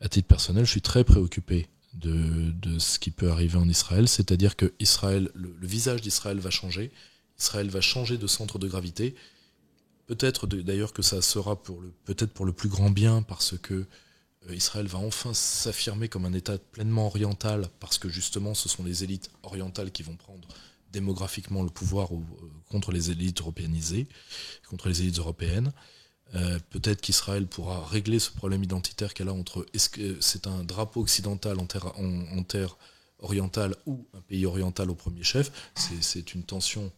à titre personnel, je suis très préoccupé de ce qui peut arriver en Israël, c'est-à-dire que Israël, le visage d'Israël va changer, Israël va changer de centre de gravité. Peut-être d'ailleurs que ça sera peut-être pour le plus grand bien, parce que Israël va enfin s'affirmer comme un État pleinement oriental, parce que justement ce sont les élites orientales qui vont prendre démographiquement le pouvoir contre les élites européanisées, contre les élites européennes. Peut-être qu'Israël pourra régler ce problème identitaire qu'elle a entre est-ce que c'est un drapeau occidental en terre orientale ou un pays oriental au premier chef. C'est une tension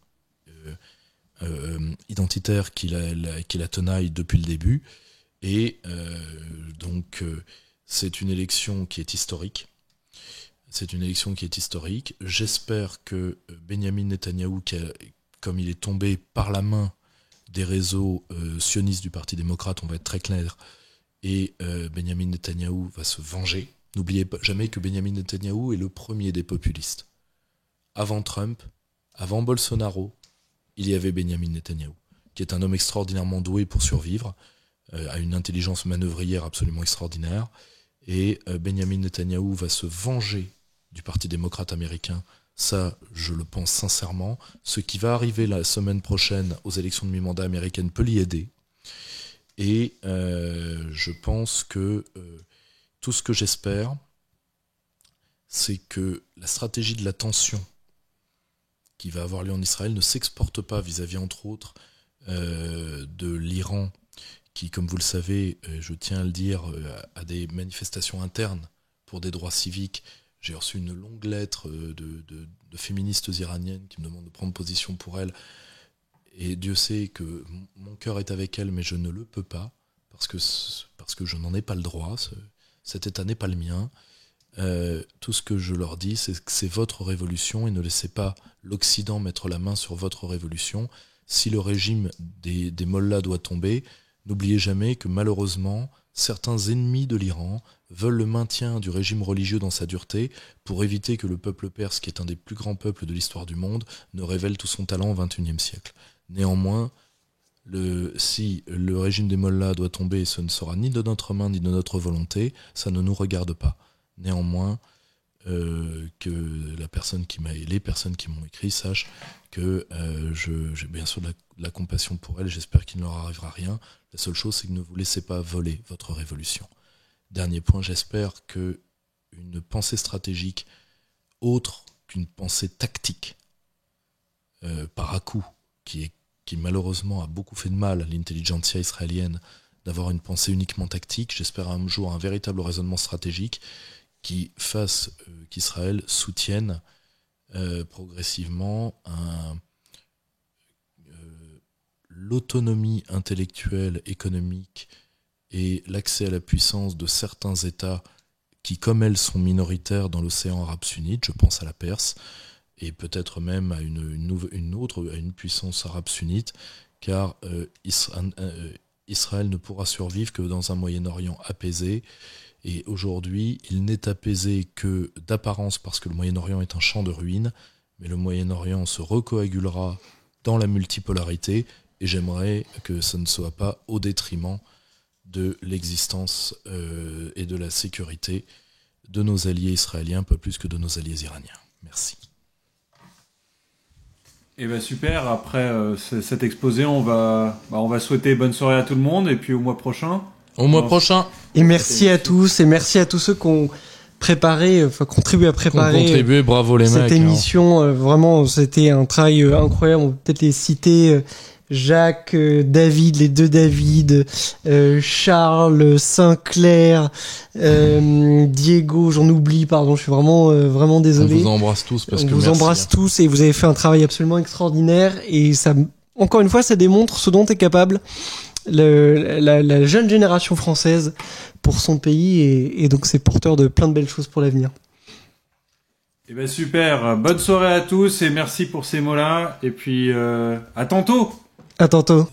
identitaire qui la tenaille depuis le début, et donc c'est une élection qui est historique. J'espère que Benyamin Netanyahou, comme il est tombé par la main des réseaux sionistes du Parti démocrate, on va être très clair, et Benyamin Netanyahou va se venger. N'oubliez jamais que Benyamin Netanyahou est le premier des populistes. Avant Trump, avant Bolsonaro, il y avait Benyamin Netanyahou, qui est un homme extraordinairement doué pour survivre, a une intelligence manœuvrière absolument extraordinaire, et Benyamin Netanyahou va se venger du Parti démocrate américain. Ça, je le pense sincèrement. Ce qui va arriver la semaine prochaine aux élections de mi-mandat américaines peut l'y aider. Et je pense que tout ce que j'espère, c'est que la stratégie de la tension qui va avoir lieu en Israël ne s'exporte pas vis-à-vis, entre autres, de l'Iran, qui, comme vous le savez, je tiens à le dire, a des manifestations internes pour des droits civiques. J'ai reçu une longue lettre de féministes iraniennes qui me demandent de prendre position pour elles. Et Dieu sait que mon cœur est avec elles, mais je ne le peux pas, parce que je n'en ai pas le droit. Cet état n'est pas le mien. Tout ce que je leur dis, c'est que c'est votre révolution, et ne laissez pas l'Occident mettre la main sur votre révolution. Si le régime des mollahs doit tomber, n'oubliez jamais que malheureusement, certains ennemis de l'Iran veulent le maintien du régime religieux dans sa dureté pour éviter que le peuple perse, qui est un des plus grands peuples de l'histoire du monde, ne révèle tout son talent au XXIe siècle. Néanmoins, si le régime des mollahs doit tomber, ce ne sera ni de notre main ni de notre volonté, ça ne nous regarde pas. Néanmoins, que les personnes qui m'ont écrit sachent que j'ai bien sûr de la compassion pour elles, j'espère qu'il ne leur arrivera rien. La seule chose, c'est que ne vous laissez pas voler votre révolution. Dernier point, j'espère qu'une pensée stratégique autre qu'une pensée tactique par à-coup, qui malheureusement a beaucoup fait de mal à l'intelligentsia israélienne, d'avoir une pensée uniquement tactique, j'espère un jour un véritable raisonnement stratégique qui fasse qu'Israël soutienne progressivement l'autonomie intellectuelle, économique et l'accès à la puissance de certains États qui, comme elles, sont minoritaires dans l'océan arabe sunnite, je pense à la Perse, et peut-être même à une puissance arabe sunnite, car Israël ne pourra survivre que dans un Moyen-Orient apaisé. Et aujourd'hui, il n'est apaisé que d'apparence parce que le Moyen-Orient est un champ de ruines, mais le Moyen-Orient se recoagulera dans la multipolarité, et j'aimerais que ce ne soit pas au détriment de l'existence et de la sécurité de nos alliés israéliens, pas plus que de nos alliés iraniens. Merci. Et bien super, après cet exposé, on va souhaiter bonne soirée à tout le monde, et puis au mois prochain. Au mois prochain. Et merci à tous, et merci à tous ceux qui ont contribué à préparer bravo les cette mecs, émission. Vraiment, c'était un travail incroyable. On peut peut-être les citer. Jacques, David, les deux David, Charles, Sinclair, Diego, j'en oublie, pardon, je suis vraiment désolé. On vous embrasse tous parce que on vous embrasse tous, et vous avez fait un travail absolument extraordinaire, et ça, encore une fois, ça démontre ce dont est capable la jeune génération française pour son pays, et donc c'est porteur de plein de belles choses pour l'avenir. Eh ben super, bonne soirée à tous, et merci pour ces mots-là, et puis à tantôt. À tantôt.